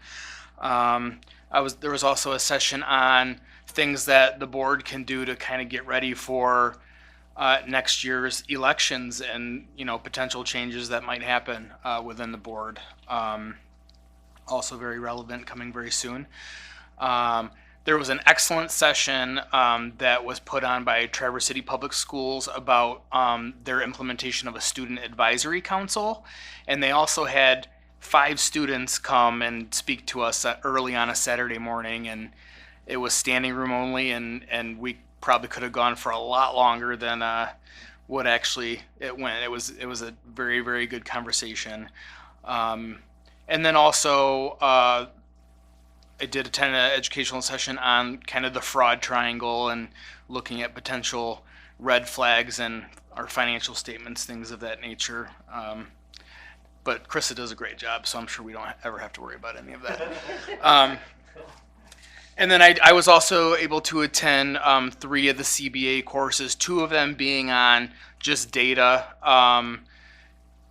There was also a session on things that the board can do to kind of get ready for next year's elections and potential changes that might happen within the board. Also very relevant, coming very soon. There was an excellent session that was put on by Traverse City Public Schools about their implementation of a student advisory council, and they also had 5 students come and speak to us early on a Saturday morning, and it was standing room only, and we probably could have gone for a lot longer than what actually it went. It was a very, very good conversation. And then also, I did attend an educational session on kind of the fraud triangle and looking at potential red flags in our financial statements, things of that nature. But Krista does a great job, so I'm sure we don't ever have to worry about any of that. And then I was also able to attend 3 of the CBA courses, 2 of them being on just data,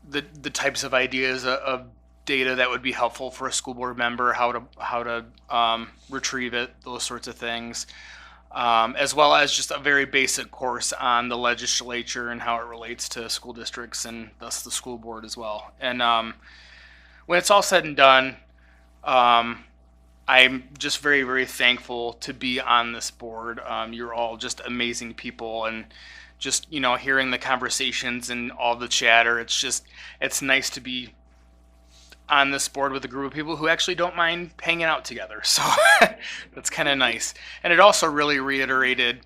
the types of ideas of data that would be helpful for a school board member, how to retrieve it, those sorts of things, as well as just a very basic course on the legislature and how it relates to school districts and thus the school board as well. And when it's all said and done, I'm just very, very thankful to be on this board. You're all just amazing people, and just hearing the conversations and all the chatter, it's nice to be on this board with a group of people who actually don't mind hanging out together. So that's kind of nice. And it also really reiterated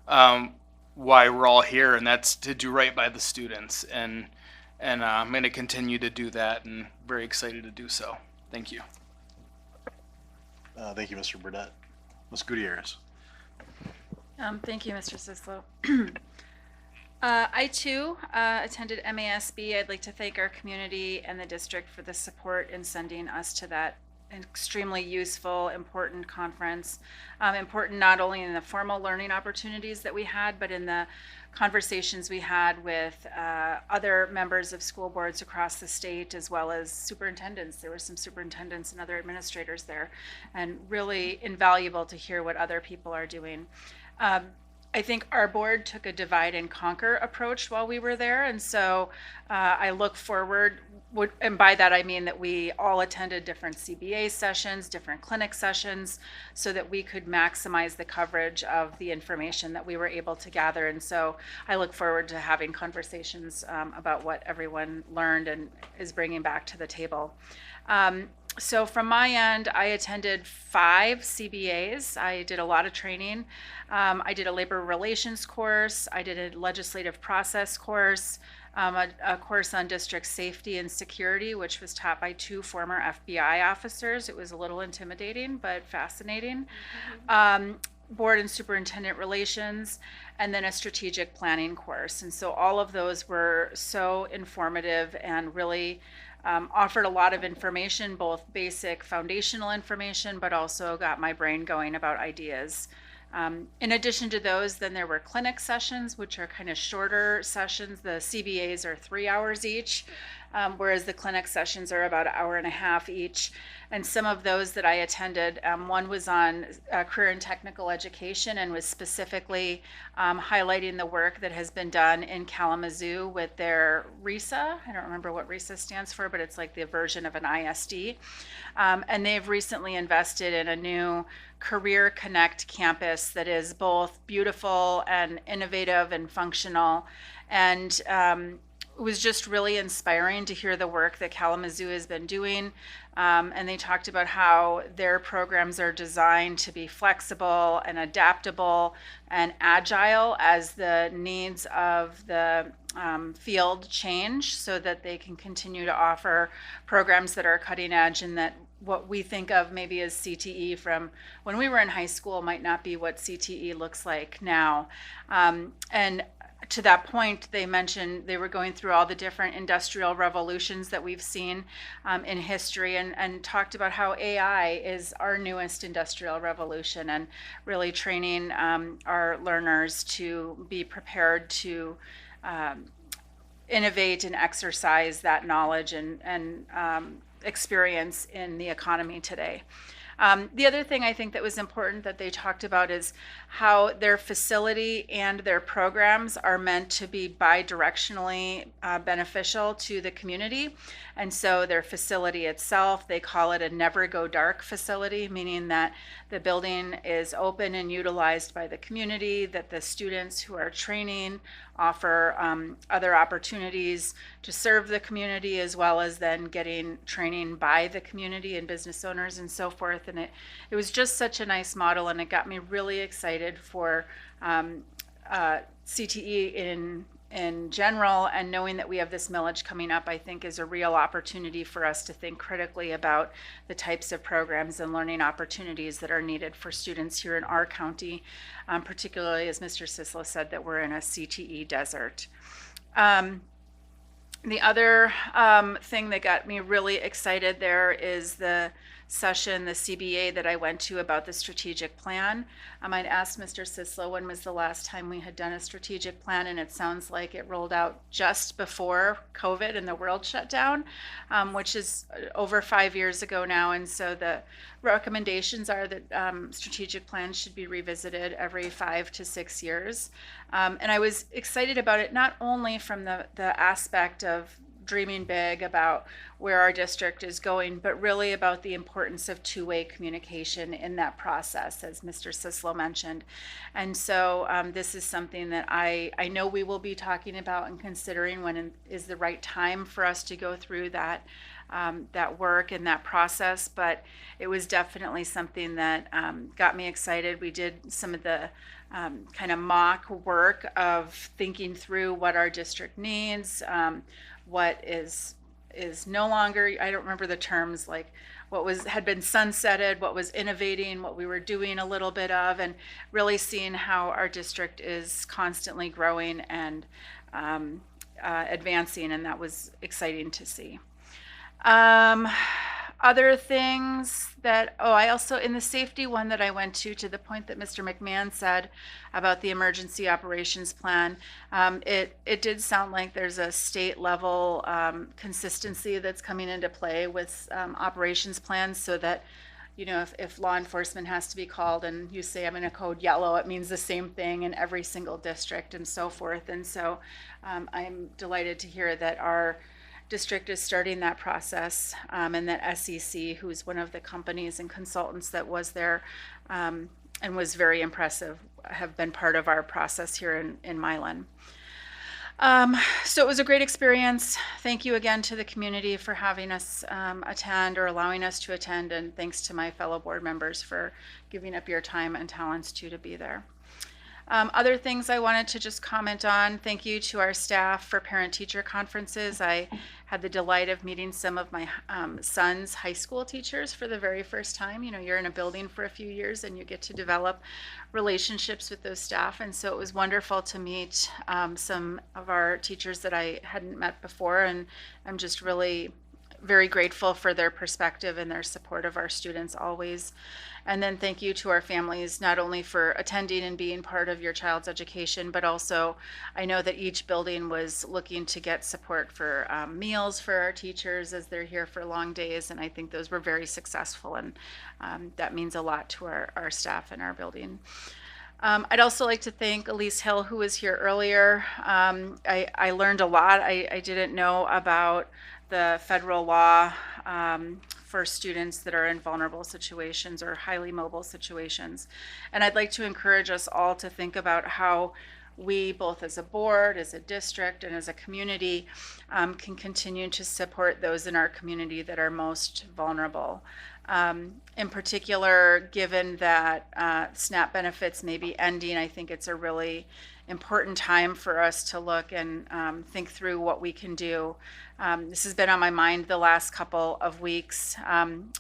why we're all here, and that's to do right by the students. And I'm going to continue to do that, and very excited to do so. Thank you.
Thank you, Mr. Burdette. Ms. Gutierrez.
Thank you, Mr. Sislo. I too attended MASB. I'd like to thank our community and the district for the support in sending us to that extremely useful, important conference. Important not only in the formal learning opportunities that we had, but in the conversations we had with other members of school boards across the state, as well as superintendents. There were some superintendents and other administrators there, and really invaluable to hear what other people are doing. I think our board took a divide and conquer approach while we were there, and so I look forward, and by that I mean that we all attended different CBA sessions, different clinic sessions, so that we could maximize the coverage of the information that we were able to gather. And so I look forward to having conversations about what everyone learned and is bringing back to the table. So from my end, I attended 5 CBAs. I did a lot of training. I did a labor relations course. I did a legislative process course, a course on district safety and security, which was taught by 2 former FBI officers. It was a little intimidating, but fascinating. board and superintendent relations, and then a strategic planning course. And so all of those were so informative and really offered a lot of information, both basic foundational information, but also got my brain going about ideas. In addition to those, then there were clinic sessions, which are kind of shorter sessions. The CBAs are 3 hours each, whereas the clinic sessions are about an hour and a half each. And some of those that I attended, one was on career and technical education and was specifically highlighting the work that has been done in Kalamazoo with their RISA. I don't remember what RISA stands for, but it's like the version of an ISD. And they've recently invested in a new Career Connect campus that is both beautiful and innovative and functional. And it was just really inspiring to hear the work that Kalamazoo has been doing. And they talked about how their programs are designed to be flexible and adaptable and agile as the needs of the field change, so that they can continue to offer programs that are cutting edge, and that what we think of maybe as CTE from when we were in high school might not be what CTE looks like now. And to that point, they mentioned they were going through all the different industrial revolutions that we've seen in history, and talked about how AI is our newest industrial revolution, and really training our learners to be prepared to innovate and exercise that knowledge and experience in the economy today. The other thing I think that was important that they talked about is how their facility and their programs are meant to be bi-directionally beneficial to the community. And so their facility itself, they call it a never go dark facility, meaning that the building is open and utilized by the community, that the students who are training offer other opportunities to serve the community, as well as then getting training by the community and business owners and so forth. And it was just such a nice model, and it got me really excited for CTE in general, and knowing that we have this millage coming up, I think is a real opportunity for us to think critically about the types of programs and learning opportunities that are needed for students here in our county, particularly, as Mr. Sisla said, that we're in a CTE desert. The other thing that got me really excited there is the session, the CBA that I went to about the strategic plan. I'd asked Mr. Sislo when was the last time we had done a strategic plan, and it sounds like it rolled out just before COVID and the world shut down, which is over 5 years ago now. And so the recommendations are that strategic plans should be revisited every 5 to 6 years. And I was excited about it, not only from the aspect of dreaming big about where our district is going, but really about the importance of two-way communication in that process, as Mr. Sislo mentioned. And so this is something that I know we will be talking about and considering when is the right time for us to go through that work and that process. But it was definitely something that got me excited. We did some of the kind of mock work of thinking through what our district needs, what is no longer, I don't remember the terms, like what had been sunsetted, what was innovating, what we were doing a little bit of, and really seeing how our district is constantly growing and advancing, and that was exciting to see. Other things that, I also, in the safety one that I went to the point that Mr. McMahon said about the emergency operations plan, it did sound like there's a state level consistency that's coming into play with operations plans, so that, you know, if law enforcement has to be called and you say I'm in a code yellow, it means the same thing in every single district and so forth. And so I'm delighted to hear that our district is starting that process, and that SEC, who's one of the companies and consultants that was there and was very impressive, have been part of our process here in Milan. So it was a great experience. Thank you again to the community for having us attend, or allowing us to attend, and thanks to my fellow board members for giving up your time and talents to be there. Other things I wanted to just comment on, thank you to our staff for parent-teacher conferences. I had the delight of meeting some of my son's high school teachers for the very first time. You know, you're in a building for a few years and you get to develop relationships with those staff. And so it was wonderful to meet some of our teachers that I hadn't met before. And I'm just really very grateful for their perspective and their support of our students always. And then thank you to our families, not only for attending and being part of your child's education, but also I know that each building was looking to get support for meals for our teachers as they're here for long days. And I think those were very successful. And that means a lot to our staff in our building. I'd also like to thank Elise Hill, who was here earlier. I learned a lot. I didn't know about the federal law for students that are in vulnerable situations or highly mobile situations. And I'd like to encourage us all to think about how we, both as a board, as a district, and as a community, can continue to support those in our community that are most vulnerable. In particular, given that SNAP benefits may be ending, I think it's a really important time for us to look and think through what we can do. This has been on my mind the last couple of weeks.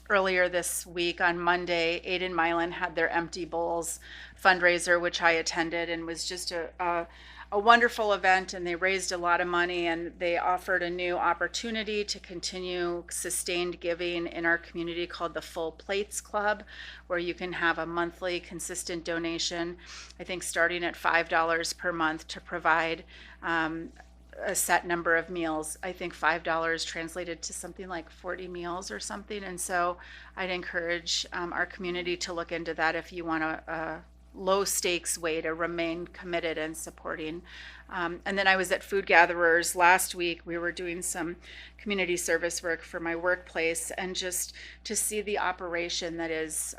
Earlier this week on Monday, Aiden Milan had their Empty Bowls fundraiser, which I attended, and was just a wonderful event, and they raised a lot of money, and they offered a new opportunity to continue sustained giving in our community called the Full Plates Club, where you can have a monthly consistent donation, I think starting at $5 per month, to provide a set number of meals. I think $5 translated to something like 40 meals or something. And so I'd encourage our community to look into that if you want a low stakes way to remain committed and supporting. And then I was at Food Gatherers last week. We were doing some community service work for my workplace, and just to see the operation that is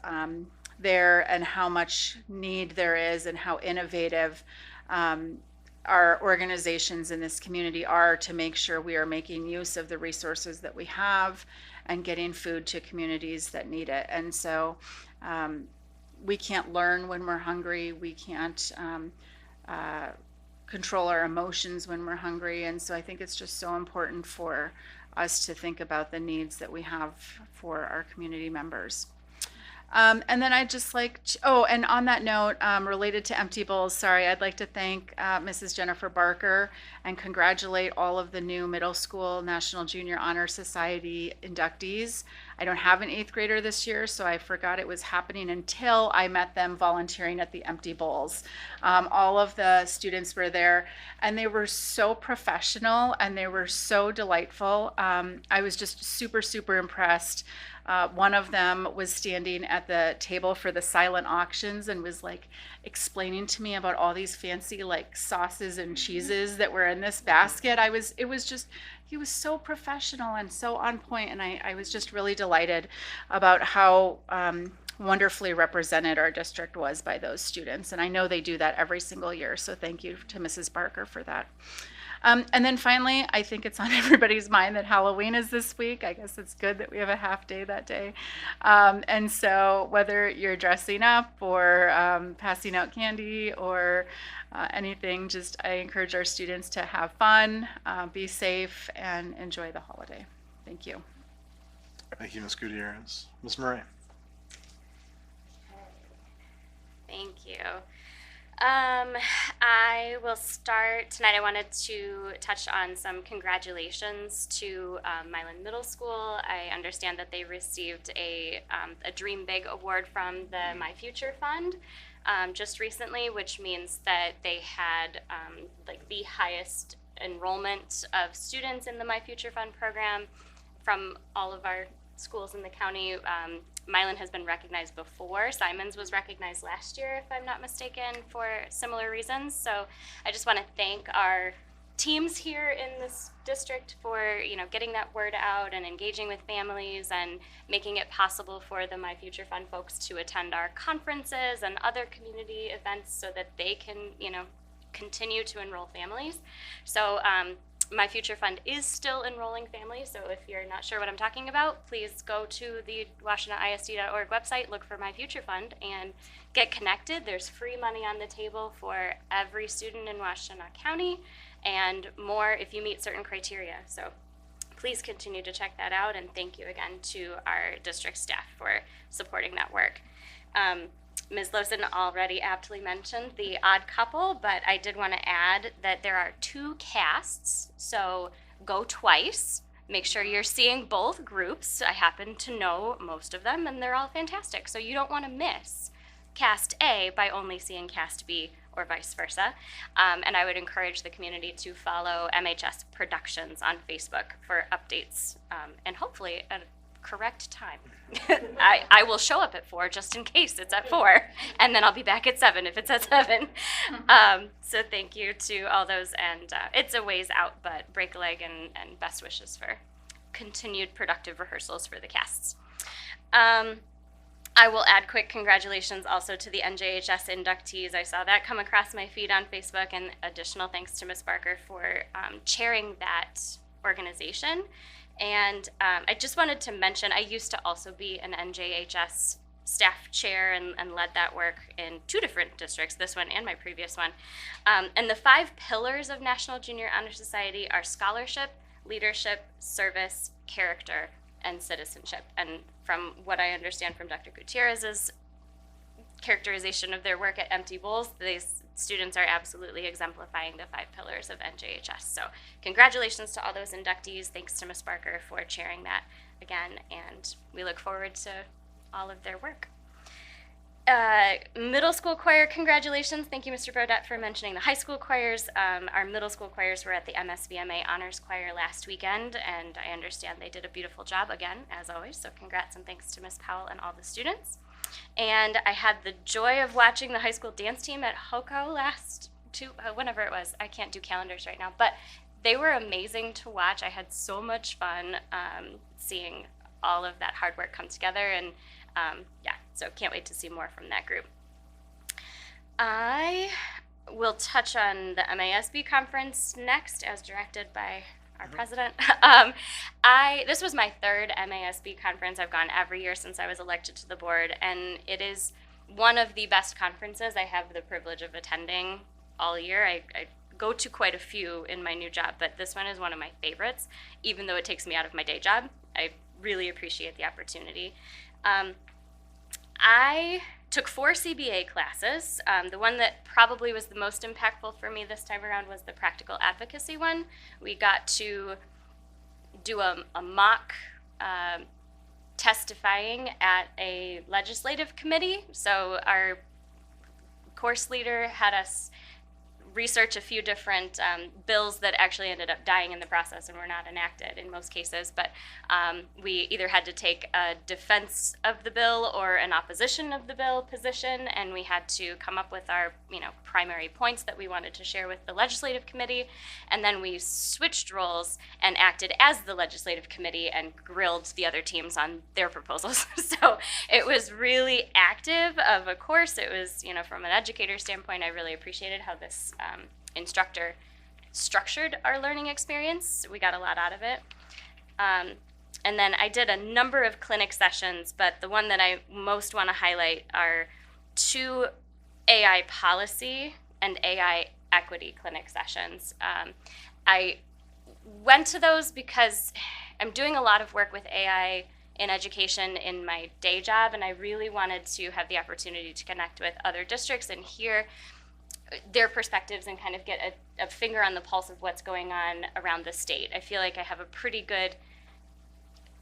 there and how much need there is and how innovative our organizations in this community are to make sure we are making use of the resources that we have and getting food to communities that need it. And so we can't learn when we're hungry. We can't control our emotions when we're hungry. And so I think it's just so important for us to think about the needs that we have for our community members. And then I'd just like to, and on that note, related to Empty Bowls, sorry, I'd like to thank Mrs. Jennifer Barker and congratulate all of the new middle school National Junior Honor Society inductees. I don't have an 8th grader this year, so I forgot it was happening until I met them volunteering at the Empty Bowls. All of the students were there, and they were so professional and they were so delightful. I was just super, super impressed. One of them was standing at the table for the silent auctions and was like explaining to me about all these fancy like sauces and cheeses that were in this basket. He was so professional and so on point, and I was just really delighted about how wonderfully represented our district was by those students. And I know they do that every single year, so thank you to Mrs. Barker for that. And then finally, I think it's on everybody's mind that Halloween is this week. I guess it's good that we have a half day that day. And so whether you're dressing up or passing out candy or anything, just I encourage our students to have fun, be safe, and enjoy the holiday. Thank you.
Thank you, Ms. Gutierrez. Ms. Murray.
Thank you. I will start tonight. I wanted to touch on some congratulations to Milan Middle School. I understand that they received a Dream Big award from the My Future Fund just recently, which means that they had like the highest enrollment of students in the My Future Fund program from all of our schools in the county. Milan has been recognized before. Simons was recognized last year, if I'm not mistaken, for similar reasons. So I just want to thank our teams here in this district for, getting that word out and engaging with families and making it possible for the My Future Fund folks to attend our conferences and other community events so that they can, continue to enroll families. So My Future Fund is still enrolling families, so if you're not sure what I'm talking about, please go to the WashingtonISD.org website, look for My Future Fund, and get connected. There's free money on the table for every student in Washtenaw County, and more if you meet certain criteria. So please continue to check that out, and thank you again to our district staff for supporting that work. Ms. Lawson already aptly mentioned The Odd Couple, but I did want to add that there are 2 casts, so go twice. Make sure you're seeing both groups. I happen to know most of them, and they're all fantastic, so you don't want to miss Cast A by only seeing Cast B or vice versa. And I would encourage the community to follow MHS Productions on Facebook for updates and hopefully a correct time. I will show up at 4 just in case it's at 4, and then I'll be back at 7 if it's at 7. So thank you to all those, and it's a ways out, but break a leg and best wishes for continued productive rehearsals for the casts. I will add quick congratulations also to the NJHS inductees. I saw that come across my feed on Facebook, and additional thanks to Ms. Barker for chairing that organization. And I just wanted to mention, I used to also be an NJHS staff chair and led that work in 2 different districts, this one and my previous one. And the 5 pillars of National Junior Honor Society are scholarship, leadership, service, character, and citizenship. And from what I understand from Dr. Gutierrez's characterization of their work at Empty Bowls, these students are absolutely exemplifying the 5 pillars of NJHS. So congratulations to all those inductees. Thanks to Ms. Barker for chairing that again, and we look forward to all of their work. Middle school choir, congratulations. Thank you, Mr. Brodette, for mentioning the high school choirs. Our middle school choirs were at the MSVMA Honors Choir last weekend, and I understand they did a beautiful job again, as always. So congrats and thanks to Ms. Powell and all the students. And I had the joy of watching the high school dance team at HOCO whenever it was. I can't do calendars right now, but they were amazing to watch. I had so much fun seeing all of that hard work come together, and so can't wait to see more from that group. I will touch on the MASB conference next, as directed by our president. This was my 3rd MASB conference. I've gone every year since I was elected to the board, and it is one of the best conferences I have the privilege of attending all year. I go to quite a few in my new job, but this one is one of my favorites, even though it takes me out of my day job. I really appreciate the opportunity. I took 4 CBA classes. The one that probably was the most impactful for me this time around was the practical advocacy one. We got to do a mock testifying at a legislative committee. So our course leader had us research a few different bills that actually ended up dying in the process and were not enacted in most cases. But we either had to take a defense of the bill or an opposition of the bill position, and we had to come up with our primary points that we wanted to share with the legislative committee. And then we switched roles and acted as the legislative committee and grilled the other teams on their proposals. So it was really active of a course. It was, from an educator standpoint, I really appreciated how this instructor structured our learning experience. We got a lot out of it. And then I did a number of clinic sessions, but the one that I most want to highlight are 2 AI policy and AI equity clinic sessions. I went to those because I'm doing a lot of work with AI in education in my day job, and I really wanted to have the opportunity to connect with other districts and hear their perspectives and kind of get a finger on the pulse of what's going on around the state. I feel like I have a pretty good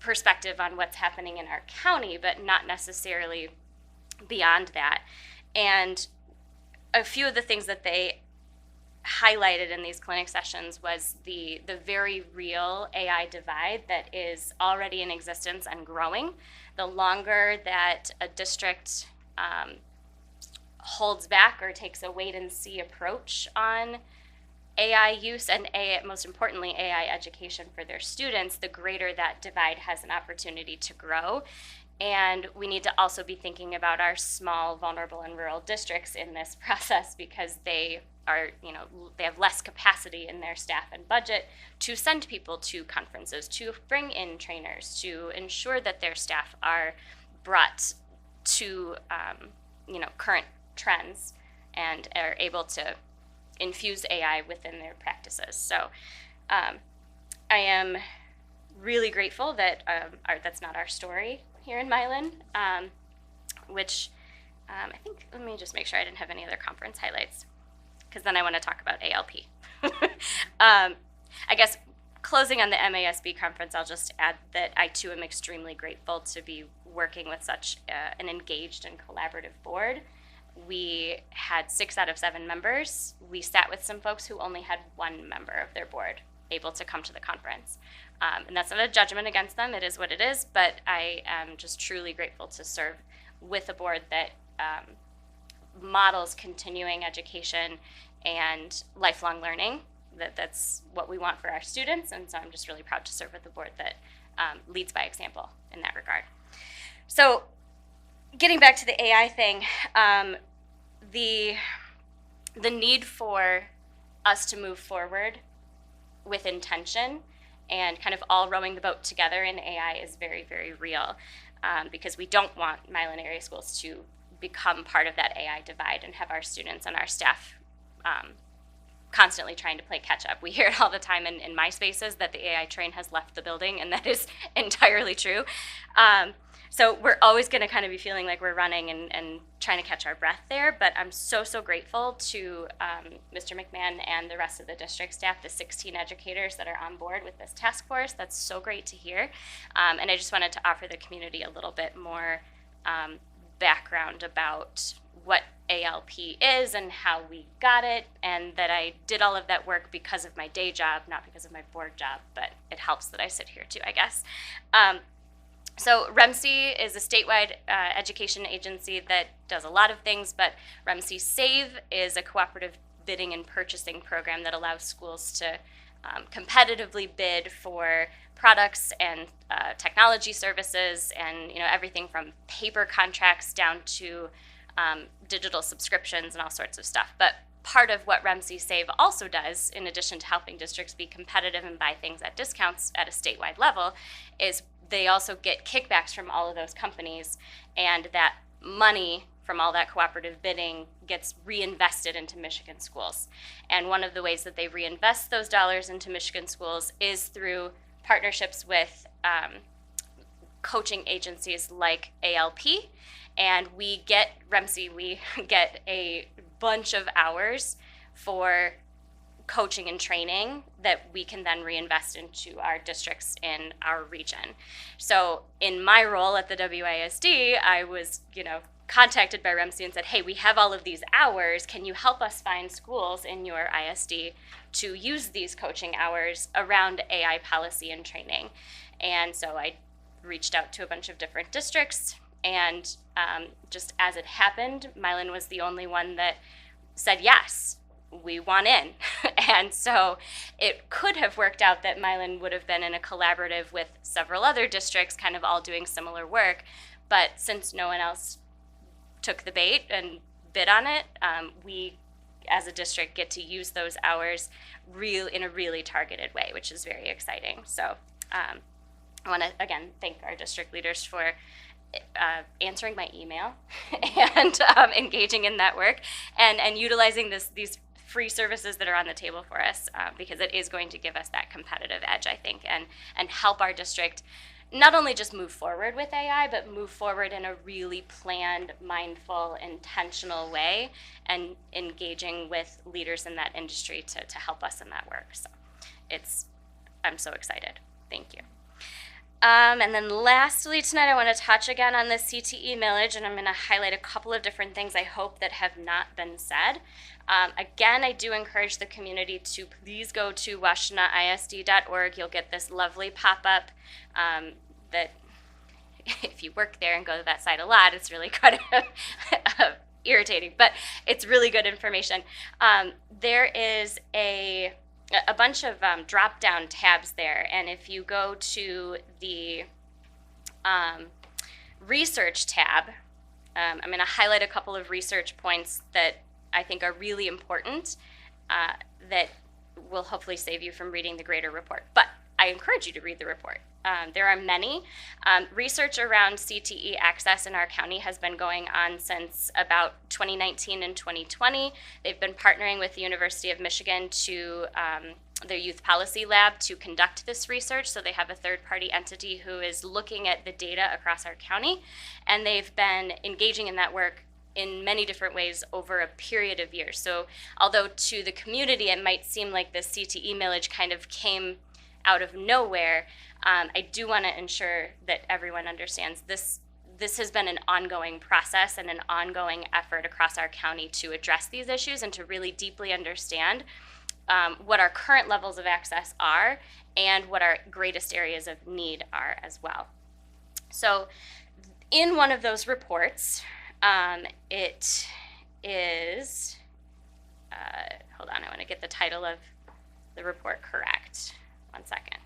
perspective on what's happening in our county, but not necessarily beyond that. And a few of the things that they highlighted in these clinic sessions was the very real AI divide that is already in existence and growing. The longer that a district holds back or takes a wait-and-see approach on AI use and most importantly, AI education for their students, the greater that divide has an opportunity to grow. And we need to also be thinking about our small, vulnerable, and rural districts in this process because they are, they have less capacity in their staff and budget to send people to conferences, to bring in trainers, to ensure that their staff are brought to, current trends and are able to infuse AI within their practices. So I am really grateful that that's not our story here in Milan, which I think, let me just make sure I didn't have any other conference highlights, because then I want to talk about ALP. I guess closing on the MASB conference, I'll just add that I too am extremely grateful to be working with such an engaged and collaborative board. We had 6 out of 7 members. We sat with some folks who only had 1 member of their board able to come to the conference. And that's not a judgment against them, it is what it is, but I am just truly grateful to serve with a board that models continuing education and lifelong learning. That's what we want for our students, and so I'm just really proud to serve with a board that leads by example in that regard. So getting back to the AI thing, the need for us to move forward with intention and kind of all rowing the boat together in AI is very, very real, because we don't want Milan area schools to become part of that AI divide and have our students and our staff constantly trying to play catch up. We hear it all the time in my spaces that the AI train has left the building, and that is entirely true. So we're always going to kind of be feeling like we're running and trying to catch our breath there, but I'm so grateful to Mr. McMahon and the rest of the district staff, the 16 educators that are on board with this task force. That's so great to hear. And I just wanted to offer the community a little bit more background about what ALP is and how we got it, and that I did all of that work because of my day job, not because of my board job, but it helps that I sit here too, I guess. So REMC is a statewide education agency that does a lot of things, but REMC Save is a cooperative bidding and purchasing program that allows schools to competitively bid for products and technology services, and everything from paper contracts down to digital subscriptions and all sorts of stuff. But part of what REMC Save also does, in addition to helping districts be competitive and buy things at discounts at a statewide level, is they also get kickbacks from all of those companies, and that money from all that cooperative bidding gets reinvested into Michigan schools. And one of the ways that they reinvest those dollars into Michigan schools is through partnerships with coaching agencies like ALP. And we get a bunch of hours for coaching and training that we can then reinvest into our districts in our region. So in my role at the WISD, I was, contacted by REMC and said, hey, we have all of these hours. Can you help us find schools in your ISD to use these coaching hours around AI policy and training? And so I reached out to a bunch of different districts, and just as it happened, Milan was the only one that said, yes, we want in. And so it could have worked out that Milan would have been in a collaborative with several other districts kind of all doing similar work. But since no one else took the bait and bid on it, we as a district get to use those hours in a really targeted way, which is very exciting. So I want to, again, thank our district leaders for answering my email and engaging in that work and utilizing these free services that are on the table for us, because it is going to give us that competitive edge, I think, and help our district not only just move forward with AI, but move forward in a really planned, mindful, intentional way, and engaging with leaders in that industry to help us in that work. So I'm so excited. Thank you. And then lastly tonight, I want to touch again on the CTE millage, and I'm going to highlight a couple of different things I hope that have not been said. Again, I do encourage the community to please go to washingtonisd.org. You'll get this lovely pop-up that if you work there and go to that site a lot, it's really kind of irritating, but it's really good information. There is a bunch of drop-down tabs there, and if you go to the research tab, I'm going to highlight a couple of research points that I think are really important that will hopefully save you from reading the greater report. But I encourage you to read the report. There are many. Research around CTE access in our county has been going on since about 2019 and 2020. They've been partnering with the University of Michigan to their youth policy lab to conduct this research. So they have a third-party entity who is looking at the data across our county, and they've been engaging in that work in many different ways over a period of years. So although to the community it might seem like the CTE millage kind of came out of nowhere, I do want to ensure that everyone understands this has been an ongoing process and an ongoing effort across our county to address these issues and to really deeply understand what our current levels of access are and what our greatest areas of need are as well. So in one of those reports, it is, hold on, I want to get the title of the report correct. One second.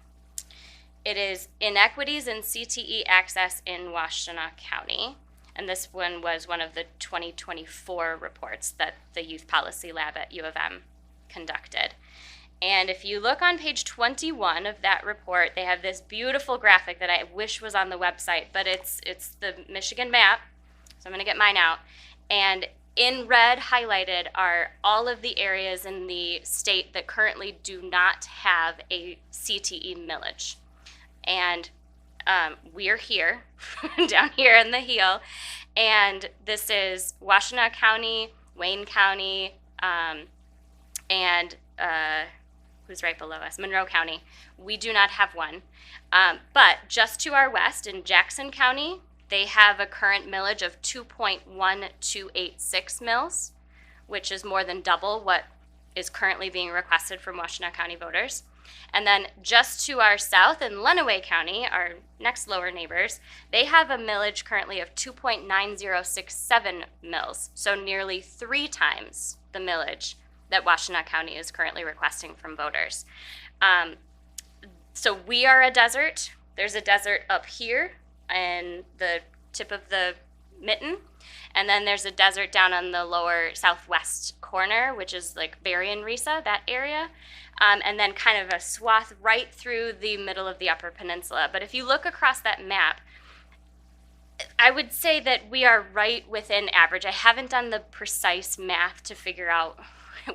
It is Inequities in CTE Access in Washtenaw County. And this one was one of the 2024 reports that the Youth Policy Lab at U of M conducted. And if you look on page 21 of that report, they have this beautiful graphic that I wish was on the website, but it's the Michigan map. So I'm going to get mine out. And in red highlighted are all of the areas in the state that currently do not have a CTE millage. And we're here, down here in the heel. And this is Washtenaw County, Wayne County, and who's right below us? Monroe County. We do not have one. But just to our west in Jackson County, they have a current millage of 2.1286 mils, which is more than double what is currently being requested from Washtenaw County voters. And then just to our south in Lenawee County, our next lower neighbors, they have a millage currently of 2.9067 mils, so nearly 3 times the millage that Washtenaw County is currently requesting from voters. So we are a desert. There's a desert up here and the tip of the mitten. And then there's a desert down on the lower southwest corner, which is like Berrien Risa, that area. And then kind of a swath right through the middle of the Upper Peninsula. But if you look across that map, I would say that we are right within average. I haven't done the precise math to figure out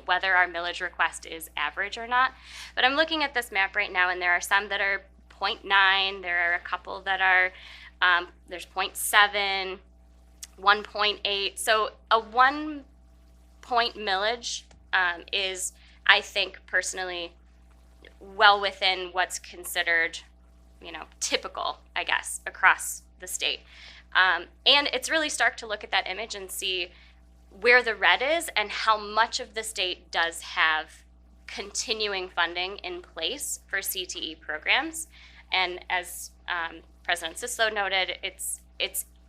whether our millage request is average or not. But I'm looking at this map right now, and there are some that are 0.9. There are a couple that are there's 0.7, 1.8. So a 1 point millage is, I think personally, well within what's considered, typical, I guess, across the state. And it's really stark to look at that image and see where the red is and how much of the state does have continuing funding in place for CTE programs. And as President Sislo noted, it's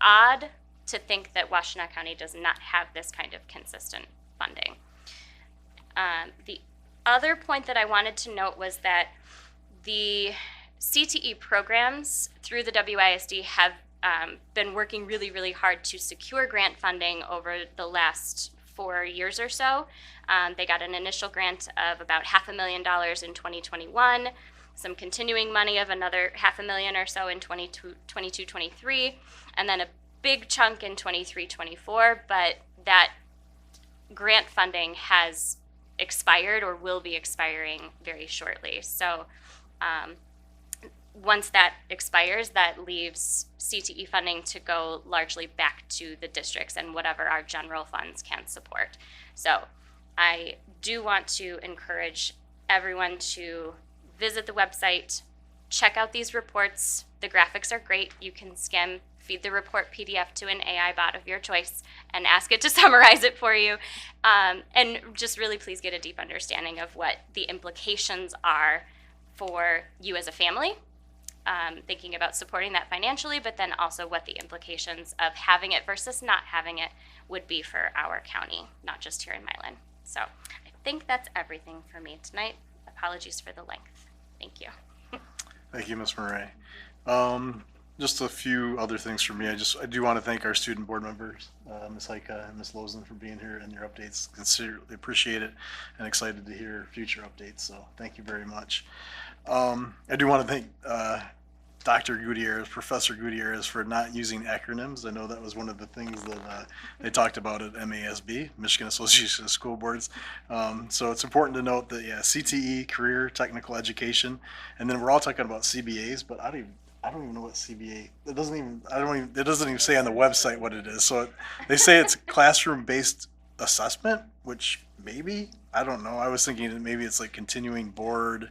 odd to think that Washtenaw County does not have this kind of consistent funding. The other point that I wanted to note was that the CTE programs through the WISD have been working really, really hard to secure grant funding over the last 4 years or so. They got an initial grant of about $500,000 in 2021, some continuing money of another $500,000 or so in 22-23, and then a big chunk in 23-24, but that grant funding has expired or will be expiring very shortly. So once that expires, that leaves CTE funding to go largely back to the districts and whatever our general funds can support. So I do want to encourage everyone to visit the website, check out these reports. The graphics are great. You can skim, feed the report PDF to an AI bot of your choice and ask it to summarize it for you. And just really please get a deep understanding of what the implications are for you as a family, thinking about supporting that financially, but then also what the implications of having it versus not having it would be for our county, not just here in Milan. So I think that's everything for me tonight. Apologies for the length. Thank you.
Thank you, Ms. Murray. Just a few other things for me. I do want to thank our student board members, Ms. Heike and Ms. Lozen, for being here and your updates. Sincerely appreciate it and excited to hear future updates. So thank you very much. I do want to thank Dr. Gutierrez, Professor Gutierrez, for not using acronyms. I know that was one of the things that they talked about at MASB, Michigan Association of School Boards. So it's important to note that, yeah, CTE, Career Technical Education, and then we're all talking about CBAs, but I don't even know what CBA. It doesn't even say on the website what it is. So they say it's classroom-based assessment, which maybe, I don't know. I was thinking that maybe it's like continuing board.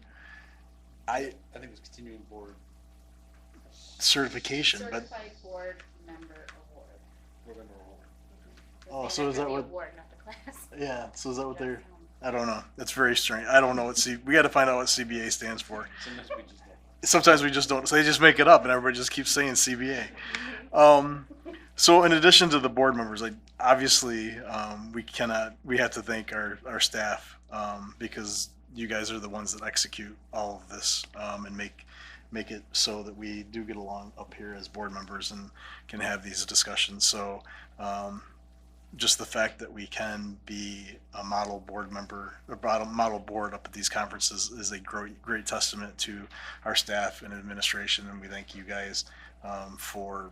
I think it's continuing board.
Certification, but
Certified board member award.
board member role.
oh, so is that what?
Award, not the class.
Yeah, so is that what they're? I don't know. It's very strange. I don't know what we got to find out what CBA stands for.
Sometimes we just don't.
Sometimes we just don't. So they just make it up, and everybody just keeps saying CBA. So in addition to the board members, like obviously we have to thank our staff because you guys are the ones that execute all of this and make it so that we do get along up here as board members and can have these discussions. So just the fact that we can be a model board member or model board up at these conferences is a great testament to our staff and administration. And we thank you guys for,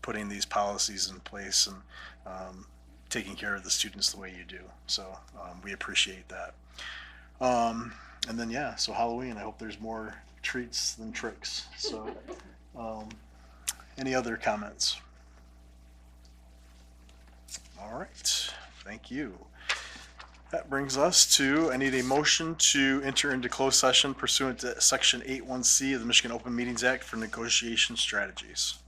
putting these policies in place and taking care of the students the way you do. So we appreciate that. And then, yeah, so Halloween, I hope there's more treats than tricks. So any other comments? All right, thank you. That brings us to, I need a motion to enter into closed session pursuant to Section 81C of the Michigan Open Meetings Act for negotiation strategies.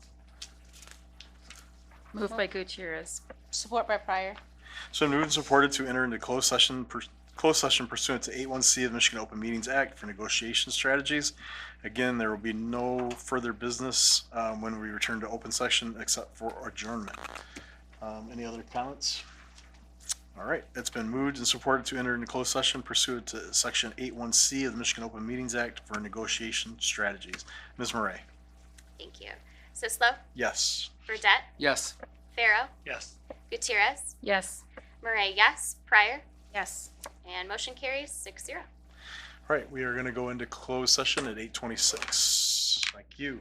Moved by Gutierrez.
Support by Pryor.
So moved and supported to enter into closed session pursuant to 81C of the Michigan Open Meetings Act for negotiation strategies. Again, there will be no further business when we return to open session except for adjournment. Any other comments? All right, it's been moved and supported to enter into closed session pursuant to Section 81C of the Michigan Open Meetings Act for negotiation strategies. Ms. Murray?
Thank you. Sislo,
Yes.
Burdette,
Yes.
Farrow,
Yes.
Gutierrez,
Yes.
Murray, yes, Pryor,
Yes.
and motion carries 6-0.
All right, we are going to go into closed session at 8:26. Thank you.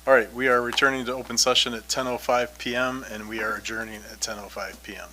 All right, we are returning to open session at 10:05 p.m. and we are adjourning at 10:05 p.m.